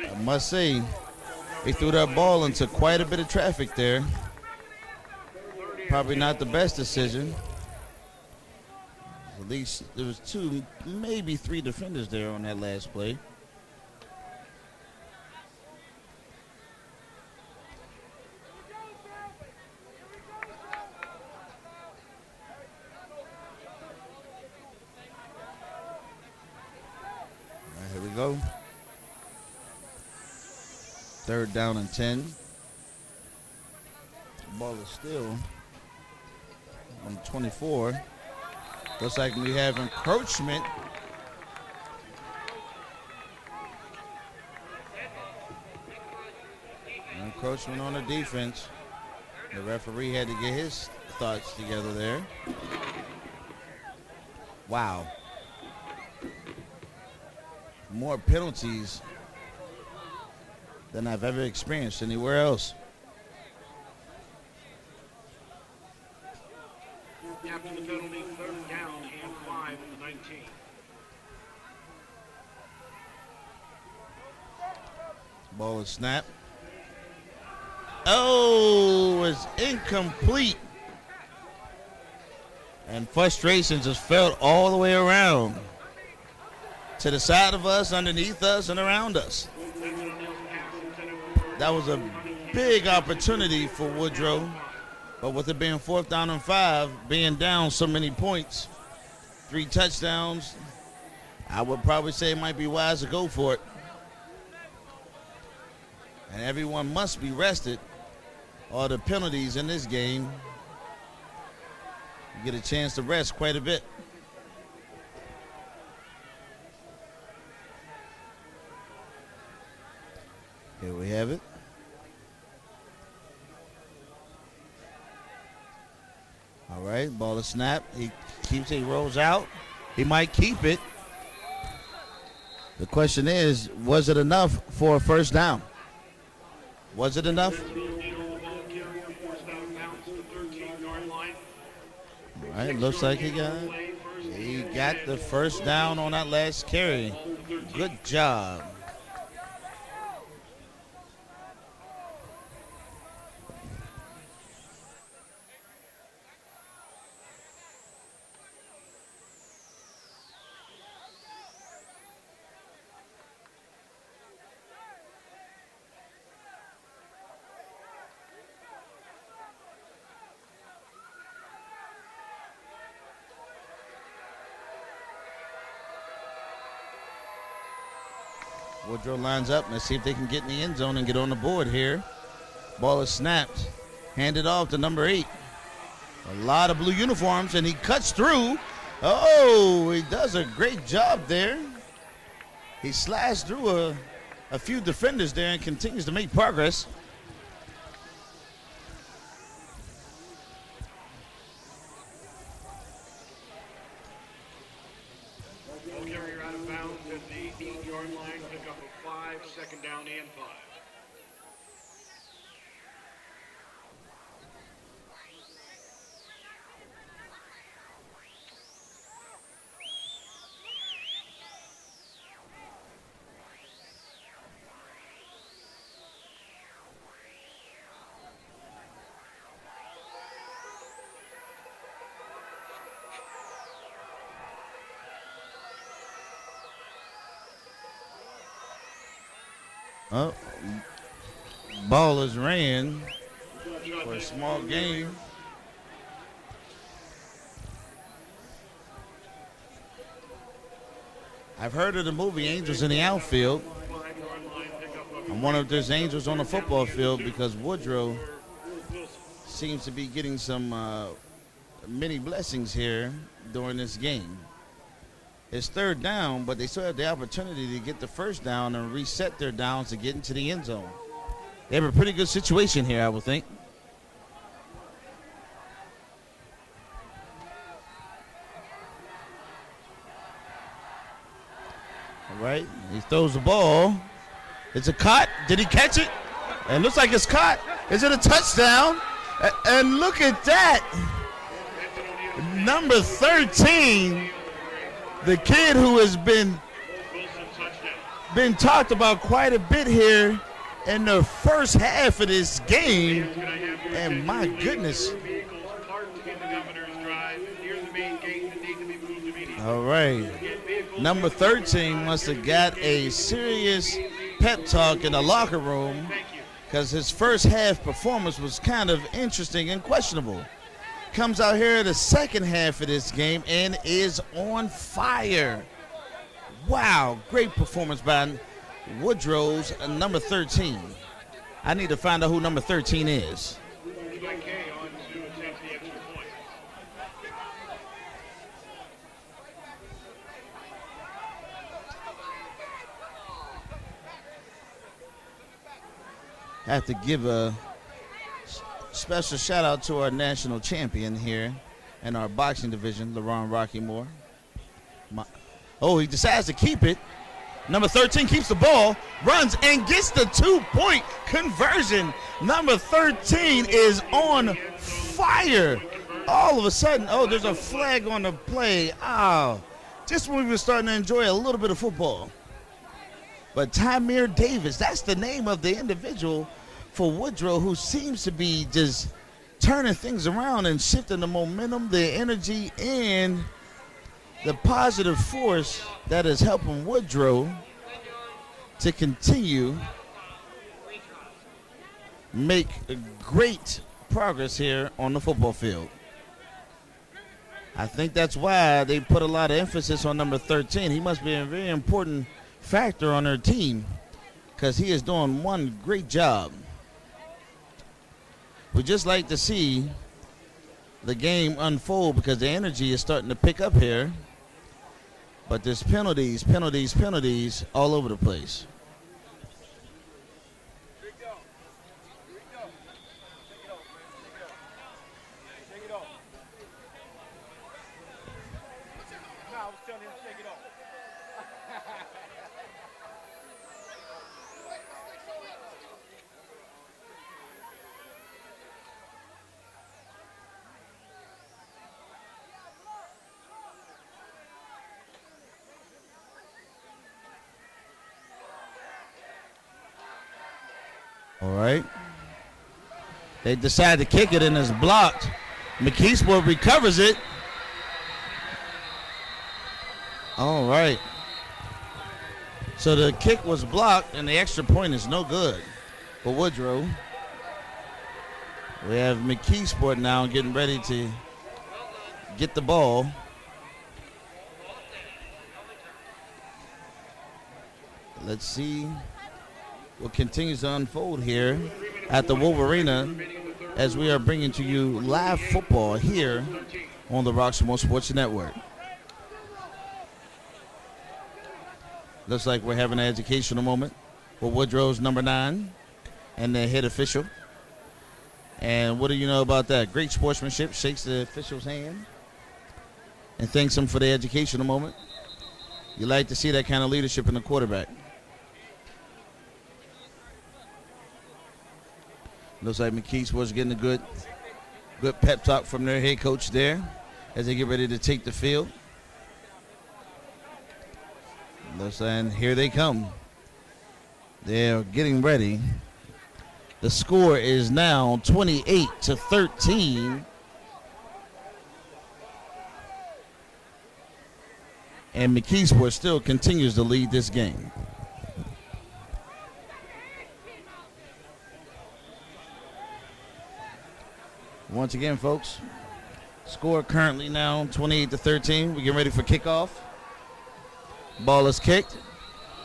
I must say, he threw that ball into quite a bit of traffic there. Probably not the best decision. At least there was 2, maybe 3 defenders there on that last play. Here we go. Third down and 10. Ball is still on 24. Looks like we have encroachment. Encroachment on the defense. The referee had to get his thoughts together there. Wow. More penalties than I've ever experienced anywhere else. After the penalty, third down and 5 at the 19. Ball is snapped. Oh, it's incomplete. And frustration just felt all the way around. To the side of us, underneath us, and around us. That was a big opportunity for Woodrow. But with it being 4th down and 5, being down so many points, 3 touchdowns, I would probably say it might be wise to go for it. And everyone must be rested. All the penalties in this game, you get a chance to rest quite a bit. Here we have it. All right, ball is snapped. He keeps it, he rolls out. He might keep it. The question is, was it enough for a first down? Was it enough? All right, looks like he got the first down on that last carry. Good job. Woodrow lines up. Let's see if they can get in the end zone and get on the board here. Ball is snapped. Handed off to number 8. A lot of blue uniforms, and he cuts through. Oh, he does a great job there. He slashed through a few defenders there and continues to make progress. Ball carrier out of bounds at the 8-yard line. Pick up a 5, second down and 5. Oh, ball is ran for a small gain. I've heard of the movie Angels in the Outfield. I wonder if there's angels on the football field because Woodrow seems to be getting some many blessings here during this game. It's third down, but they still have the opportunity to get the first down and reset their downs to get into the end zone. They have a pretty good situation here, I would think. All right, he throws the ball. It's a caught. Did he catch it? It looks like it's caught. Is it a touchdown? And look at that. Number 13. The kid who has been talked about quite a bit here in the first half of this game. And my goodness. All right. Number 13 must have got a serious pep talk in the locker room because his first half performance was kind of interesting and questionable. Comes out here the second half of this game and is on fire. Wow, great performance by Woodrow's number 13. I need to find out who number 13 is. I have to give a special shout out to our national champion here in our boxing division, Roxamore. Oh, he decides to keep it. Number 13 keeps the ball, runs, and gets the 2-point conversion. Number 13 is on fire. All of a sudden, oh, there's a flag on the play. Oh, just when we were starting to enjoy a little bit of football. But Tamir Davis, that's the name of the individual for Woodrow, who seems to be just turning things around and shifting the momentum, the energy, and the positive force that is helping Woodrow to continue make great progress here on the football field. I think that's why they put a lot of emphasis on number 13. He must be a very important factor on their team because he is doing one great job. We just like to see the game unfold because the energy is starting to pick up here. But there's penalties all over the place. All right. They decide to kick it and it's blocked. Mckeesport recovers it. All right. So the kick was blocked and the extra point is no good for Woodrow. We have Mckeesport now getting ready to get the ball. Let's see what continues to unfold here at the Wolverina as we are bringing to you live football here on the Roxamore Sports Network. Looks like we're having an educational moment with Woodrow's number 9 and the head official. And what do you know about that? Great sportsmanship, shakes the official's hand and thanks him for the educational moment. You like to see that kind of leadership in the quarterback. Looks like Mckeesport getting a good pep talk from their head coach there as they get ready to take the field. Looks like here they come. They're getting ready. The score is now 28-13. And Mckeesport still continues to lead this game. Once again, folks, score currently now 28-13. We get ready for kickoff. Ball is kicked.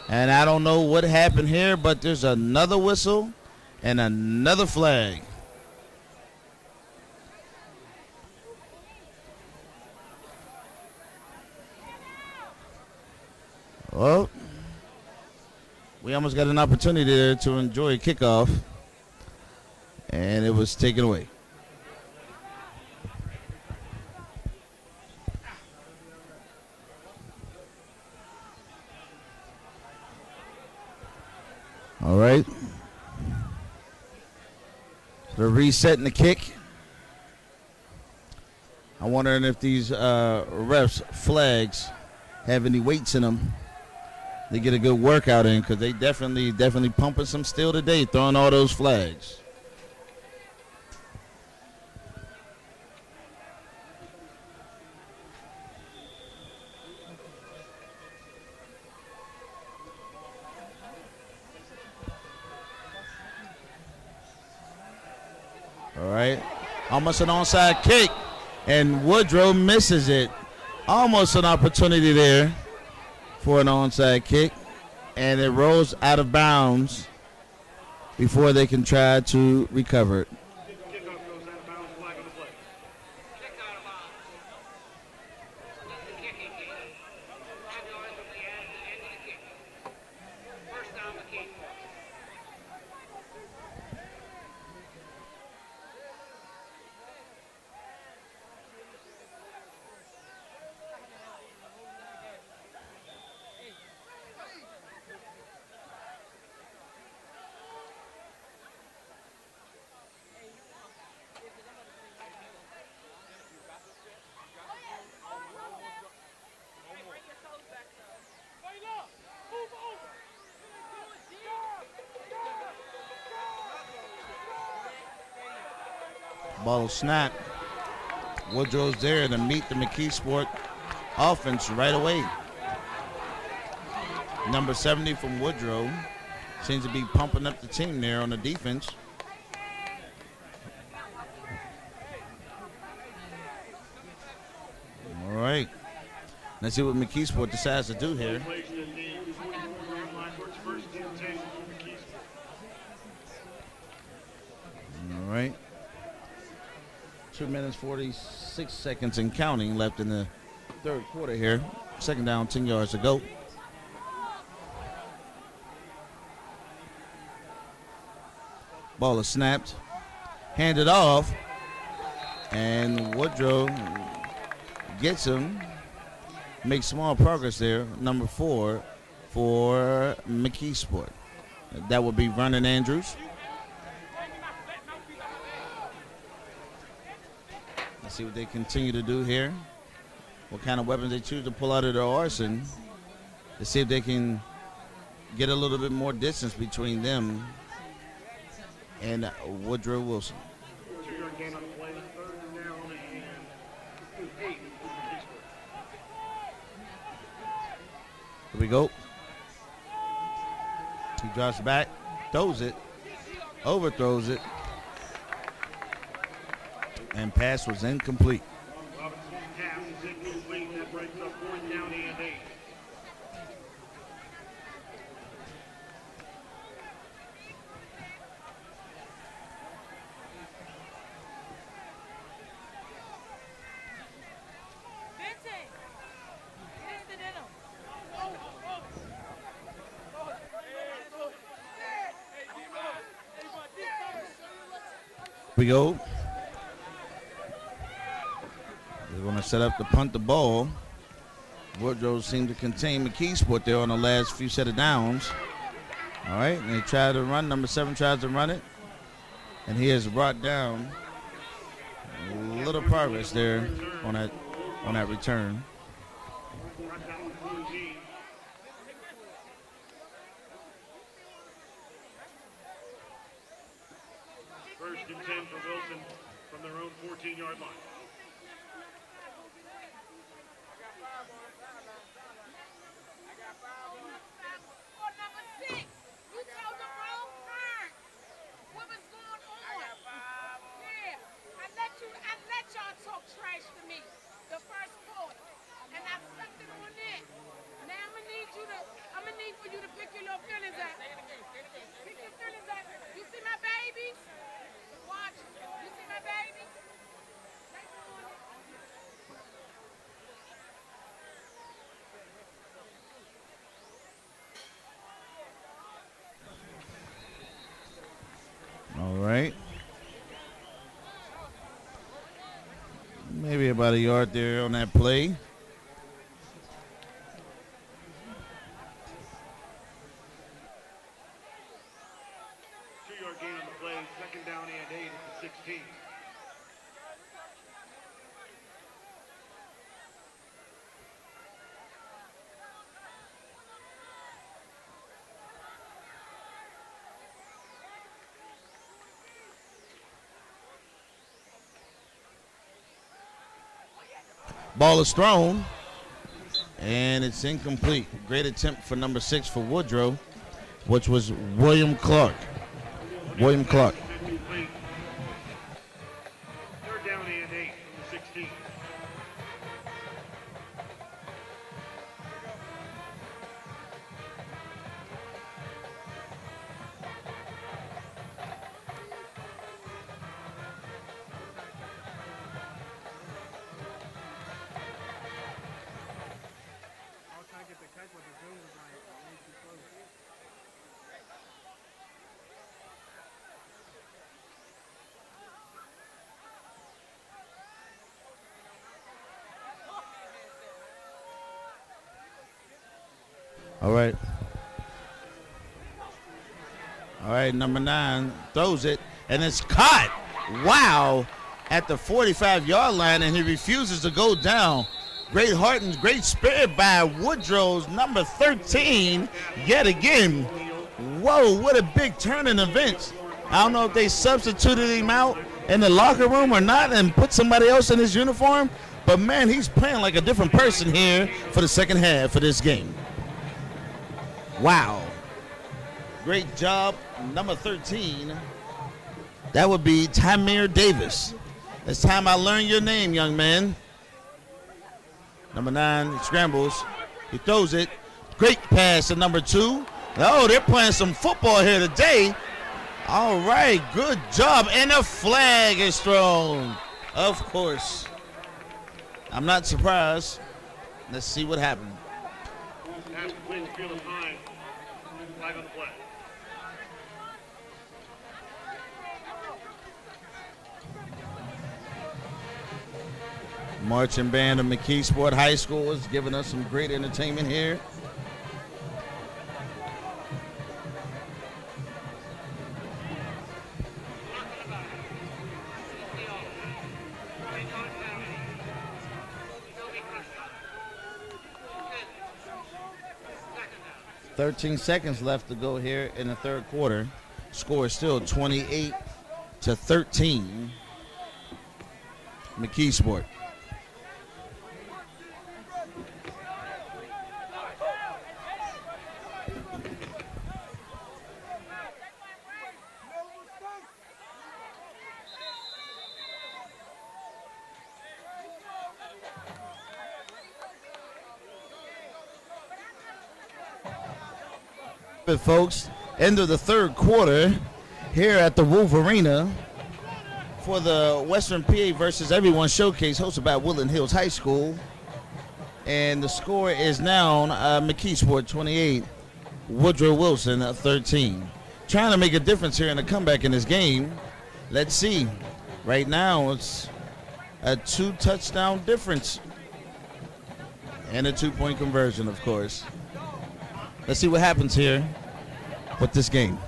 And I don't know what happened here, but there's another whistle and another flag. Well, we almost got an opportunity there to enjoy a kickoff, and it was taken away. All right. They're resetting the kick. I'm wondering if these refs' flags have any weights in them. They get a good workout in because they definitely pumping some steel today, throwing all those flags. All right, almost an onside kick, and Woodrow misses it. Almost an opportunity there for an onside kick, and it rolls out of bounds before they can try to recover it. Kickoff goes out of bounds, flag on the play. Kick out of bounds. This is the kicking game. 5 yards from the end of the kick. First down, Mckeesport. Ball snap. Woodrow's there to meet the Mckeesport offense right away. Number 70 from Woodrow seems to be pumping up the team there on the defense. All right. Let's see what Mckeesport decides to do here. Placed in the 44-yard line for its first and 10 for Mckeesport. All right. 2 minutes, 46 seconds and counting left in the third quarter here. Second down, 10 yards to go. Ball is snapped, handed off, and Woodrow gets him. Makes small progress there. Number 4 for Mckeesport. That would be Vernon Andrews. Let's see what they continue to do here. What kind of weapons they choose to pull out of their arsenal to see if they can get a little bit more distance between them and Woodrow Wilson. 2-yard gain on the play, third down and 8 for Mckeesport. Here we go. He drops back, throws it, overthrows it, and pass was incomplete. Robinson's pass is incomplete. That brings up 4th down and 8. We go. They're going to set up to punt the ball. Woodrow seemed to contain Mckeesport there on the last few set of downs. All right, and they try to run. Number 7 tries to run it. And he has brought down a little progress there on that return. First and 10 for Wilson from their own 14-yard line. For number 6, you told the wrong part. What was going on? Yeah, I let y'all talk trash to me the first quarter, and I sucked it on it. Now I'm gonna need for you to pick your little feelings up. Pick your feelings up. You see my babies? Watch. You see my babies? They doing it. All right. Maybe about a yard there on that play. 2-yard gain on the play. Second down and 8 at the 16. Ball is thrown, and it's incomplete. Great attempt for number 6 for Woodrow, which was William Clark. William Clark. Incomplete. Third down and 8 from the 16. All right. All right, number 9 throws it, and it's caught. Wow. At the 45-yard line, and he refuses to go down. Great heart and great spirit by Woodrow's number 13 yet again. Whoa, what a big turn in events. I don't know if they substituted him out in the locker room or not and put somebody else in his uniform, but man, he's playing like a different person here for the second half of this game. Wow. Great job, number 13. That would be Tamir Davis. It's time I learn your name, young man. Number 9 scrambles. He throws it. Great pass to number 2. Oh, they're playing some football here today. All right, good job. And a flag is thrown. Of course. I'm not surprised. Let's see what happened. Pass complete to field of Hines. 5 on the play. Marching band of Mckeesport High School is giving us some great entertainment here. Second 13 seconds left to go here in the third quarter. Score is still 28-13. Mckeesport. Folks, end of the third quarter here at the Wolf Arena for the Western PA versus Everyone Showcase hosted by Woodland Hills High School. And the score is now Mckeesport 28, Woodrow Wilson 13. Trying to make a difference here in the comeback in this game. Let's see. Right now, it's a 2-touchdown difference and a 2-point conversion, of course. Let's see what happens here with this game.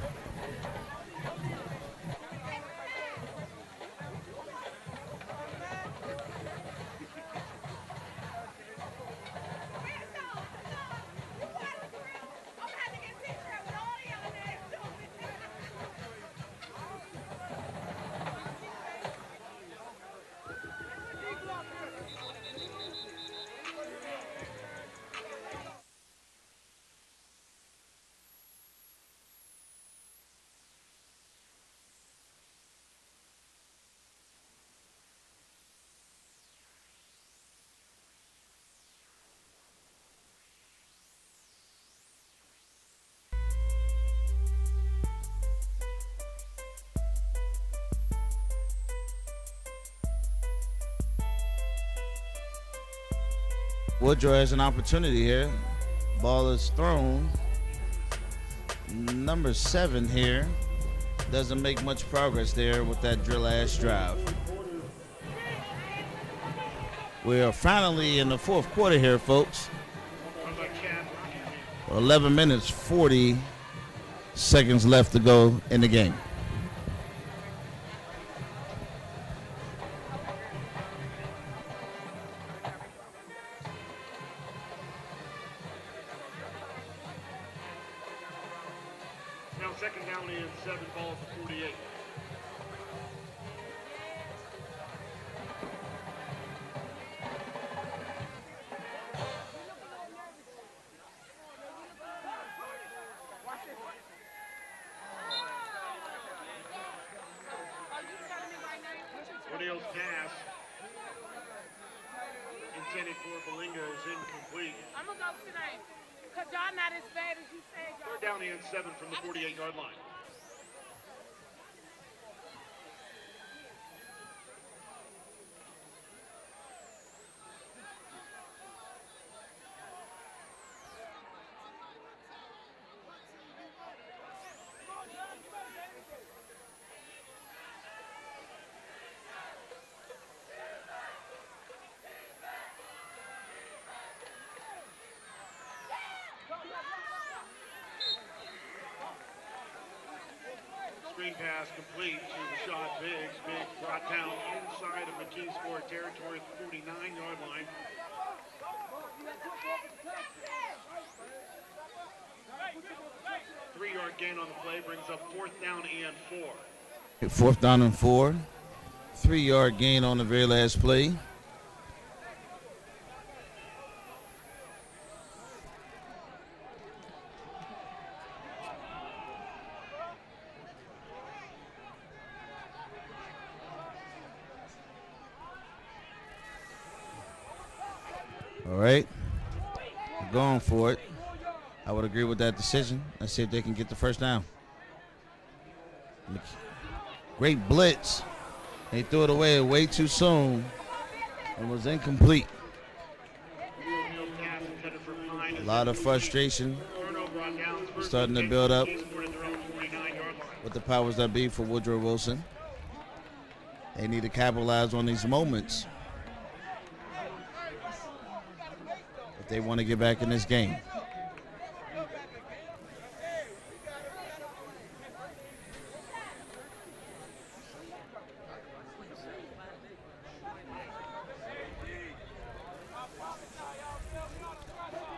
Woodrow has an opportunity here. Ball is thrown. Number 7 here doesn't make much progress there with that drill ass drive. We are finally in the fourth quarter here, folks. 11 minutes, 40 seconds left to go in the game. Now second down and 7, ball at the 48. O'Neill's pass intended for Belinga is incomplete. I'm gonna go today. Cause y'all not as bad as you said y'all. Third down and 7 from the 48-yard line. Screen pass complete to Rashad Biggs. Biggs brought down inside of Mckeesport territory at the 49-yard line. Three-yard gain on the play brings up fourth down and 4. Fourth down and 4. 3-yard gain on the very last play. All right, going for it. I would agree with that decision. Let's see if they can get the first down. Great blitz. They threw it away way too soon and was incomplete. A lot of frustration starting to build up with the powers that be for Woodrow Wilson. They need to capitalize on these moments if they want to get back in this game.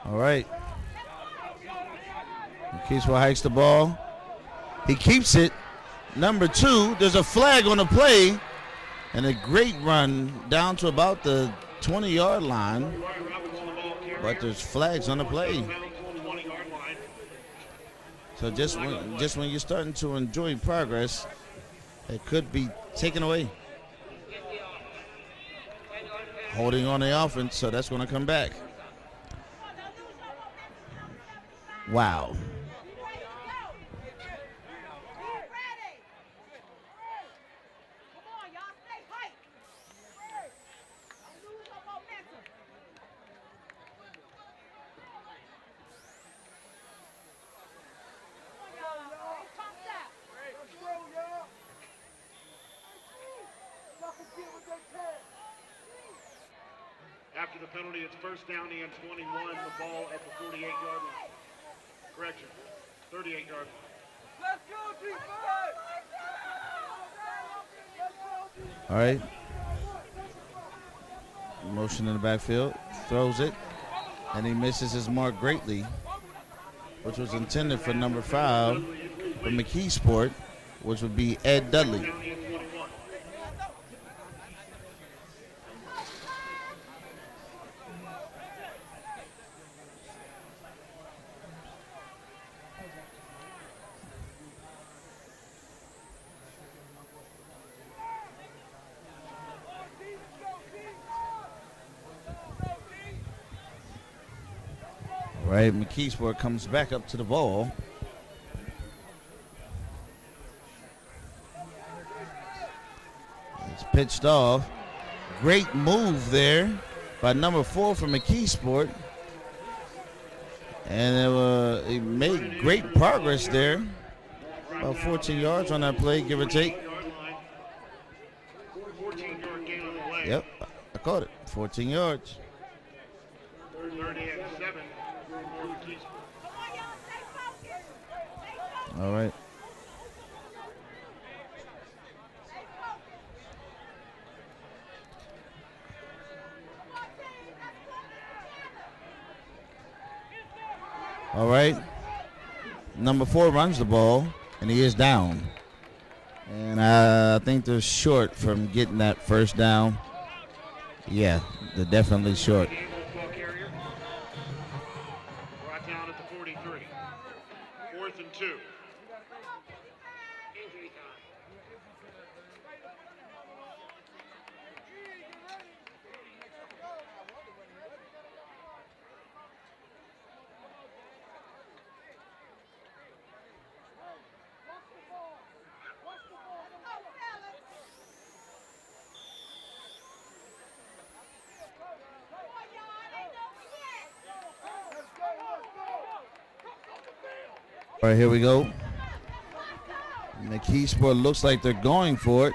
All right. Mckeesport hikes the ball. He keeps it. Number 2, there's a flag on the play and a great run down to about the 20-yard line. But there's flags on the play. So just when you're starting to enjoy progress, it could be taken away. Holding on the offense, so that's going to come back. Wow. After the penalty, it's first down and 21, the ball at the 48-yard line. Correction, 38-yard line. All right. Motion in the backfield. Throws it. And he misses his mark greatly, which was intended for number 5 for Mckeesport, which would be Ed Dudley. Down and 21. All right, Mckeesport comes back up to the ball. It's pitched off. Great move there by number 4 for Mckeesport. And he made great progress there. About 14 yards on that play, give or take. 14-yard gain on the play. Yep, I caught it. 14 yards. 30 and 7 for Mckeesport. All right. All right. Number 4 runs the ball, and he is down. And I think they're short from getting that first down. Yeah, they're definitely short. Ball carrier. Brought down at the 43. 4th and 2. Injury time. All right, here we go. Mckeesport looks like they're going for it.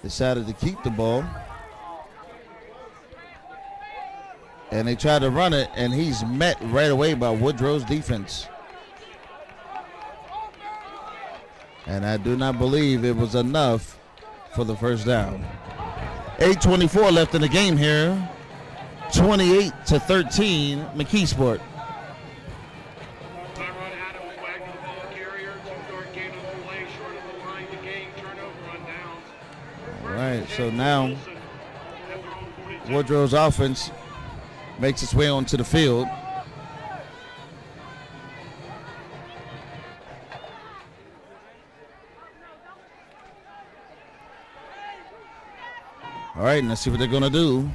Decided to keep the ball. And they tried to run it, and he's met right away by Woodrow's defense. And I do not believe it was enough for the first down. 8:24 left in the game here. 28-13, Mckeesport. Tyrod Adams wagging the ball carrier. 2-yard gain on the play. Short of the line to gain. Turnover on downs. All right, so now Wilson at their own 42. Woodrow's offense makes its way onto the field. All right, let's see what they're going to do.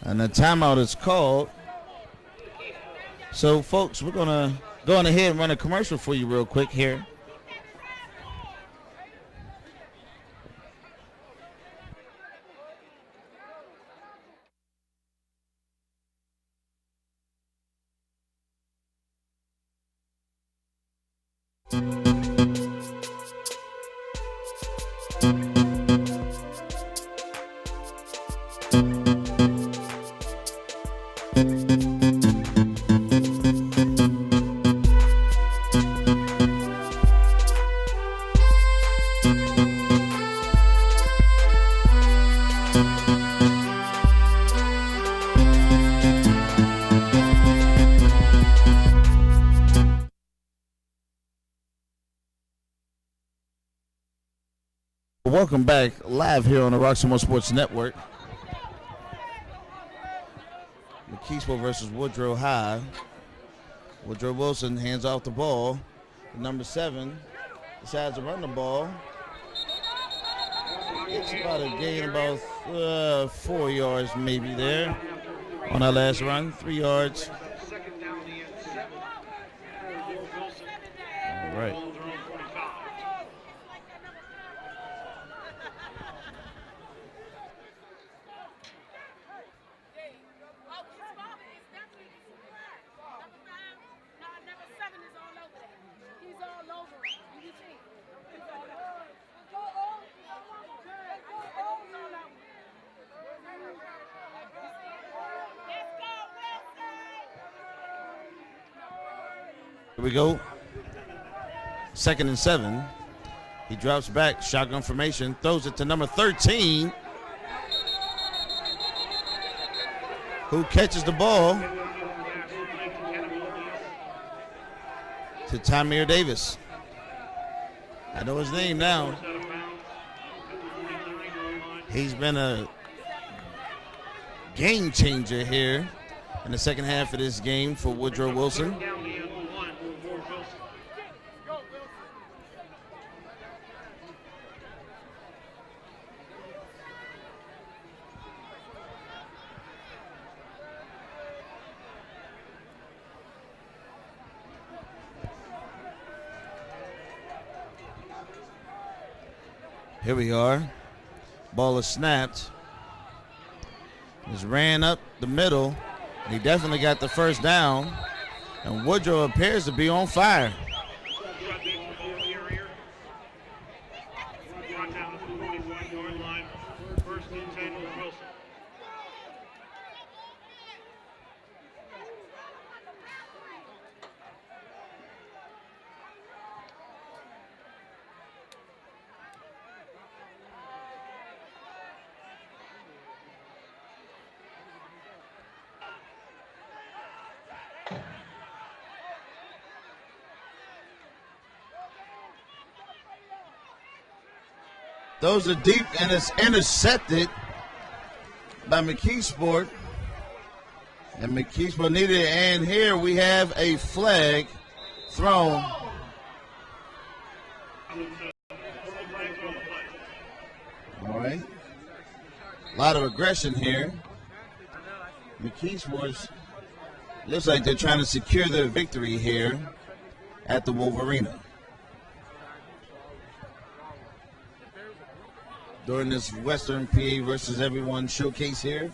And the timeout is called. So, folks, we're going to go on ahead and run a commercial for you real quick here. Welcome back live here on the Roxamore Sports Network. Mckeesport versus Woodrow High. Woodrow Wilson hands off the ball. Number 7 decides to run the ball. It's about a gain about 4 yards maybe there on that last run. 3 yards. Second down and 7. Wilson. All right. Ball at their own 45. Here we go. 2nd and 7. He drops back, shotgun formation, throws it to number 13, who catches the ball to Tamir Davis. I know his name now. He's been a game changer here in the second half of this game for Woodrow Wilson. Here we are. Ball is snapped. Just ran up the middle. He definitely got the first down. And Woodrow appears to be on fire. Those are deep, and it's intercepted by Mckeesport. And Mckeesport needed it. And here we have a flag thrown. All right. A lot of aggression here. Mckeesport looks like they're trying to secure their victory here at the Wolverina. During this Western PA versus everyone showcase here.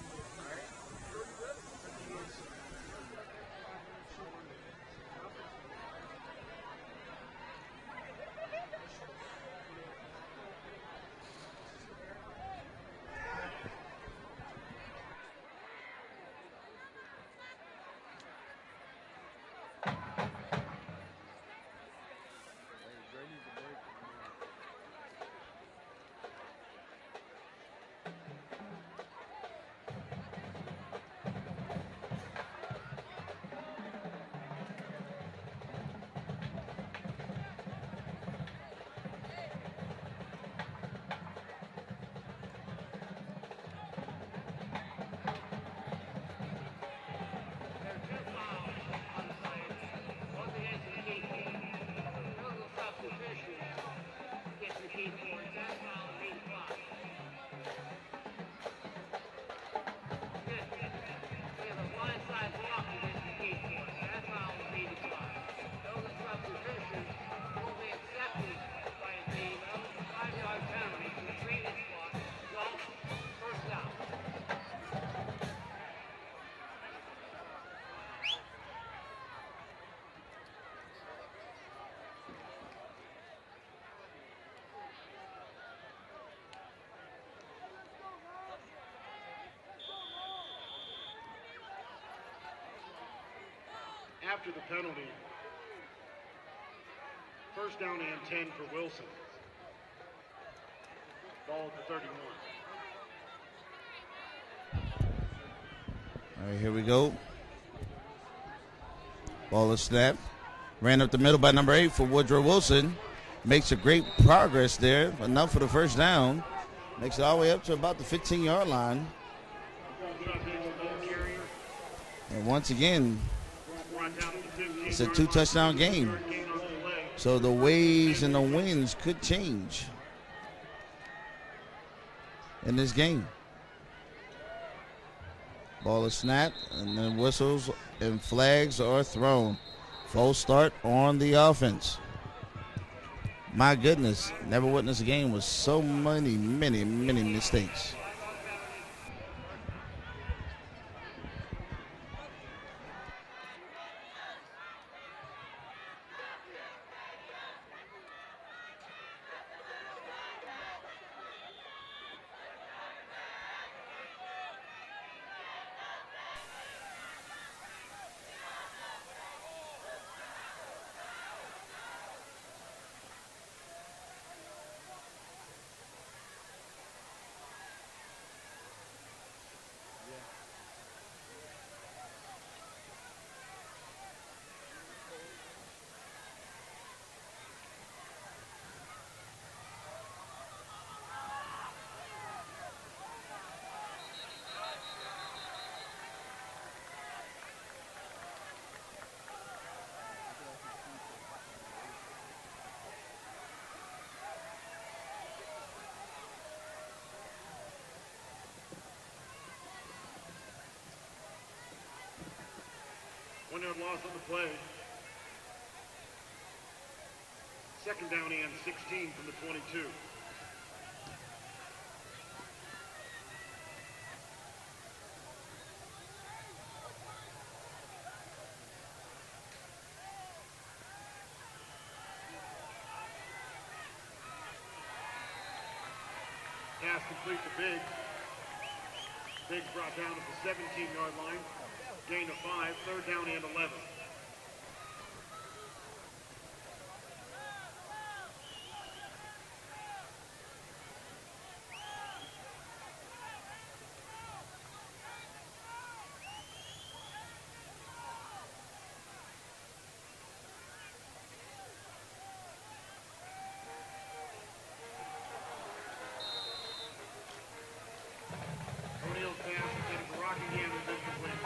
After the penalty, first down and 10 for Wilson. Ball at the 31. All right, here we go. Ball is snapped. Ran up the middle by number 8 for Woodrow Wilson. Makes a great progress there. Enough for the first down. Makes it all the way up to about the 15-yard line. And once again, it's a 2-touchdown game. So the waves and the winds could change in this game. Ball is snapped, and then whistles and flags are thrown. False start on the offense. My goodness, never witnessed a game with so many mistakes. 1 yard loss on the play. Second down and 16 from the 22. Pass complete to Biggs. Biggs brought down at the 17-yard line. Gain of 5, third down and 11. O'Neal's pass intended for Rockingham is incomplete.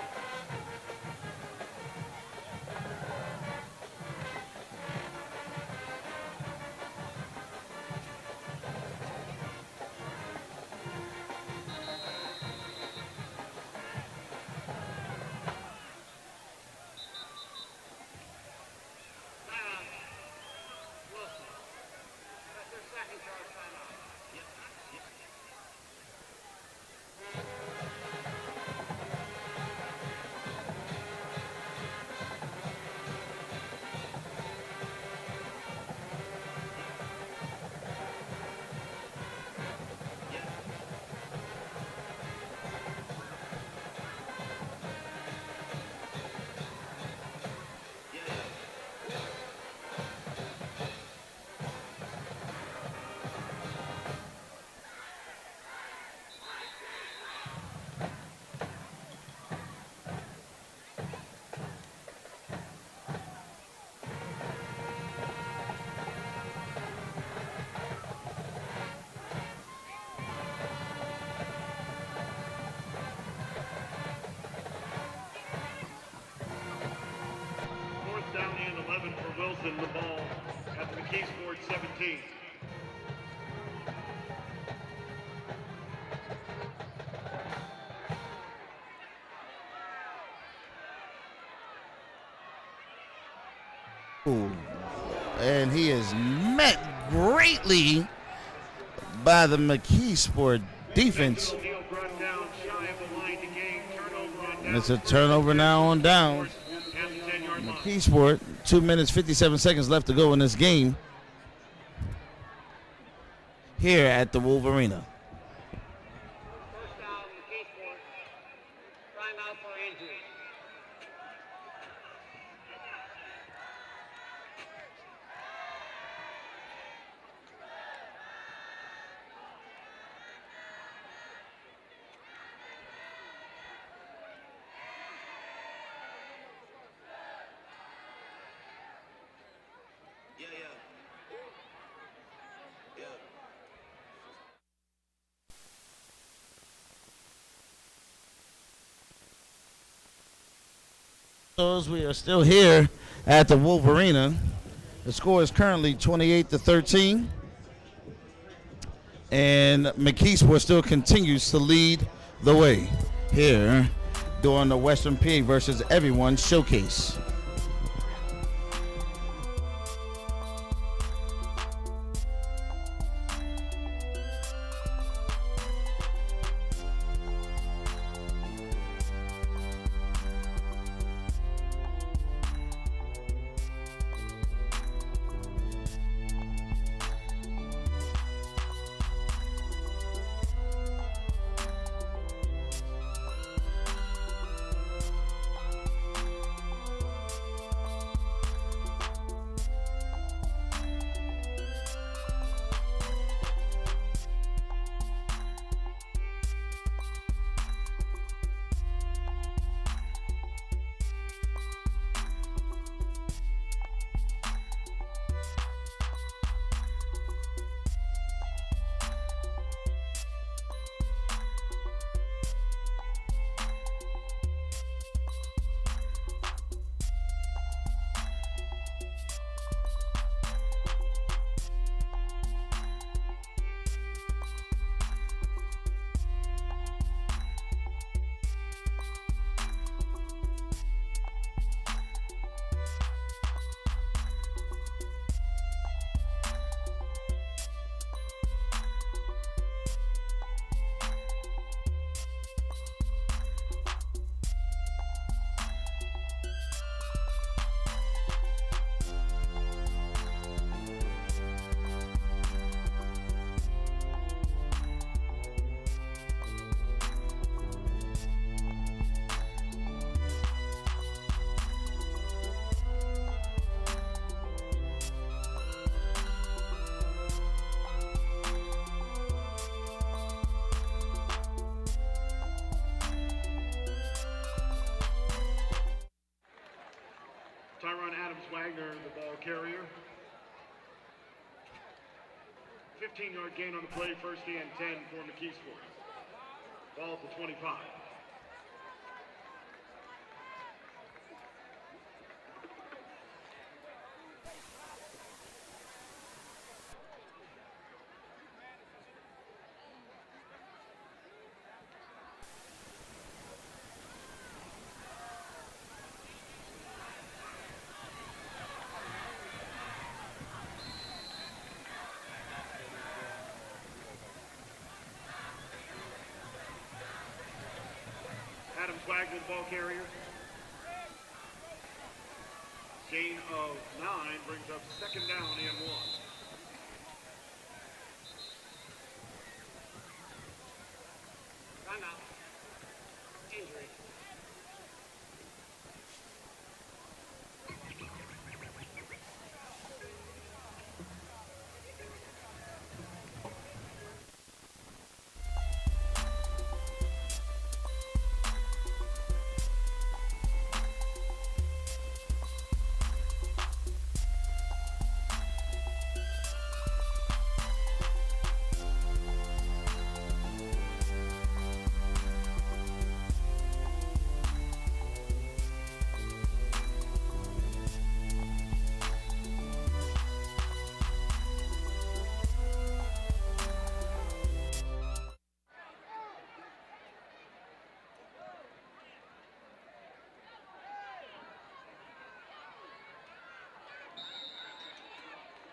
Wilson. That's their second charge timeout. Fourth down and 11 for Wilson. The ball at the Mckeesport 17. Ooh. And he is met greatly by the Mckeesport defense. O'Neal brought down shy of the line to gain. Turnover on down. It's a turnover now on down. At the 10-yard line. Mckeesport, 2 minutes, 57 seconds left to go in this game here at the Wolverina. First down, Mckeesport. Timeout for injury. We are still here at the Wolverina. The score is currently 28-13. And Mckeesport still continues to lead the way here during the Western PA versus Everyone Showcase. Wagner, the ball carrier. 15-yard gain on the play, first and 10 for Mckeesport. Ball at the 25. Wagner, the ball carrier. Gain of 9 brings up second down and 1. Timeout. Injury.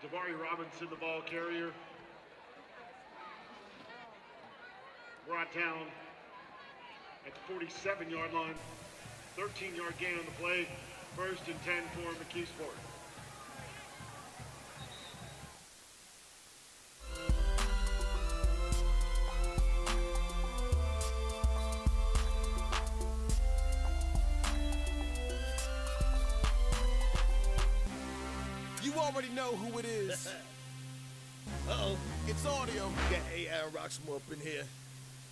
Jabari Robinson, the ball carrier. Brought down at the 47-yard line. 13-yard gain on the play. First and 10 for Mckeesport. You already know who it is. Uh-oh. It's audio. Got A.I. and Roxamore up in here.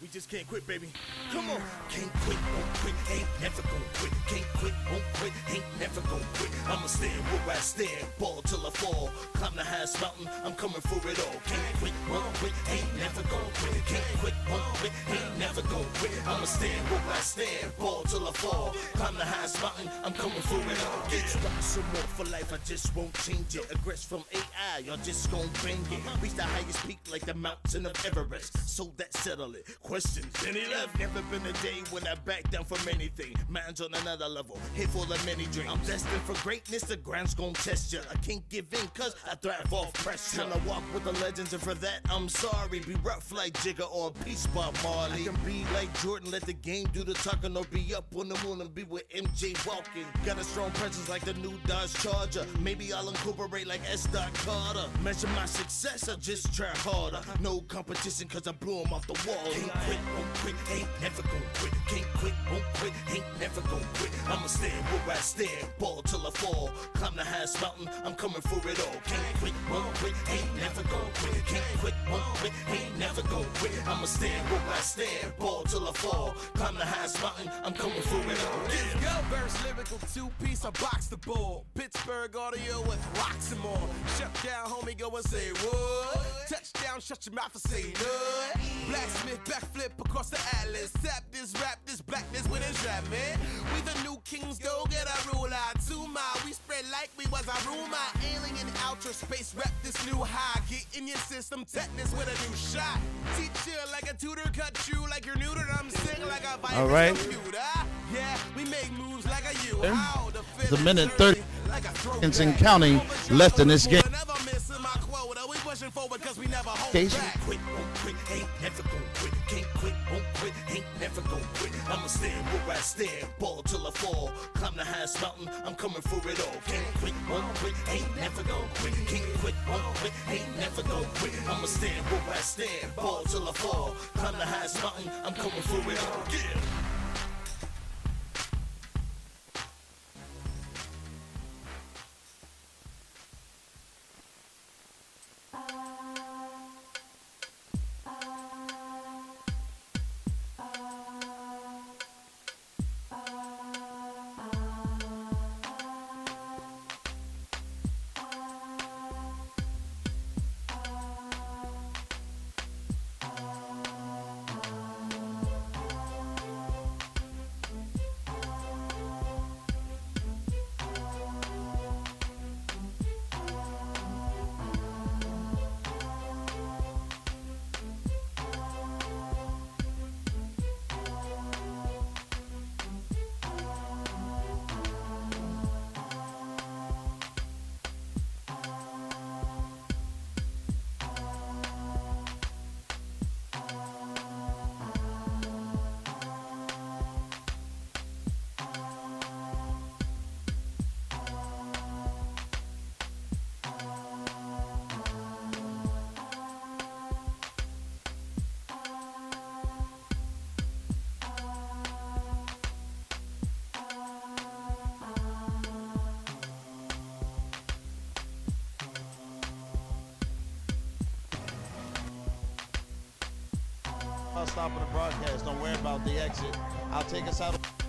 We just can't quit, baby. Come on. Can't quit, won't quit, ain't never gon' quit. Can't quit, won't quit, ain't never gon' quit. I'ma stand where I stand, ball till I fall. Climb the highest mountain, I'm coming for it all. Can't quit, won't quit, ain't never gon' quit. Can't quit, won't quit, ain't never gon' quit. I'ma stand where I stand, ball till I fall. Climb the highest mountain, I'm coming for it all. It's Roxamore for life, I just won't change it. Aggress from AI, y'all just gon' bang it. Reach the highest peak like the mountain of Everest. So that settle it. Questions, any left? Never been a day when I back down from anything. Man's on another level, hit full of many dreams. I'm destined for greatness, the grind's gon' test ya. I can't give in cause I thrive off pressure. Tryna walk with the legends and for that I'm sorry. Be rough like Jigga or Peace Bob Marley. I can be like Jordan, let the game do the talking. Or be up on the moon and be with MJ walking. Got a strong presence like the new Dodge Charger. Maybe I'll incorporate like S. Carter. Measure my success, I just try harder. No competition cause I blew 'em off the wall. Can't quit, won't quit, ain't never gon' quit. Can't quit, won't quit, ain't never gon' quit. I'ma stand where I stand, ball till I fall. Climb the highest mountain, I'm coming for it all. Can't quit, won't quit, ain't never gon' quit. Can't quit, won't quit, ain't never gon' quit. I'ma stand where I stand, ball till I fall. Climb the highest mountain, I'm coming for it all. Let's go. Verse lyrical two-piece, I box the ball. Pittsburgh audio with Roxamore. Shut down, homie, go and say what? Touchdown, shut your mouth and say nut. Blacksmith backflip across the atlas. Tap this, rap this, blackness with his rap, man. We the new kings, go get a ruler. 2 mile, we spread like we was a rumor. Alien outer space, rep this new high. Get in your system, tetanus with a new shot. Teach you like a tutor, cut you like you're neutered. I'm sing like a virus All right. computer. Yeah, we make moves like a you. Yeah. How the It's a minute 30 seconds and counting left in this game. Never missing my quota. We pushing forward cause we never hold Case. back. Quit, won't quit, ain't never gon' quit. Can't quit, won't quit, ain't never gon' quit. I'ma stand where I stand, ball till I fall. Climb the highest mountain, I'm coming for it all. Can't quit, won't quit, ain't never gon' quit. Can't quit, won't quit, ain't never gon' quit. I'ma stand where I stand, ball till I fall. Climb the highest mountain, I'm coming for it all. Yeah. about stopping the broadcast. Don't worry about the exit. I'll take us out.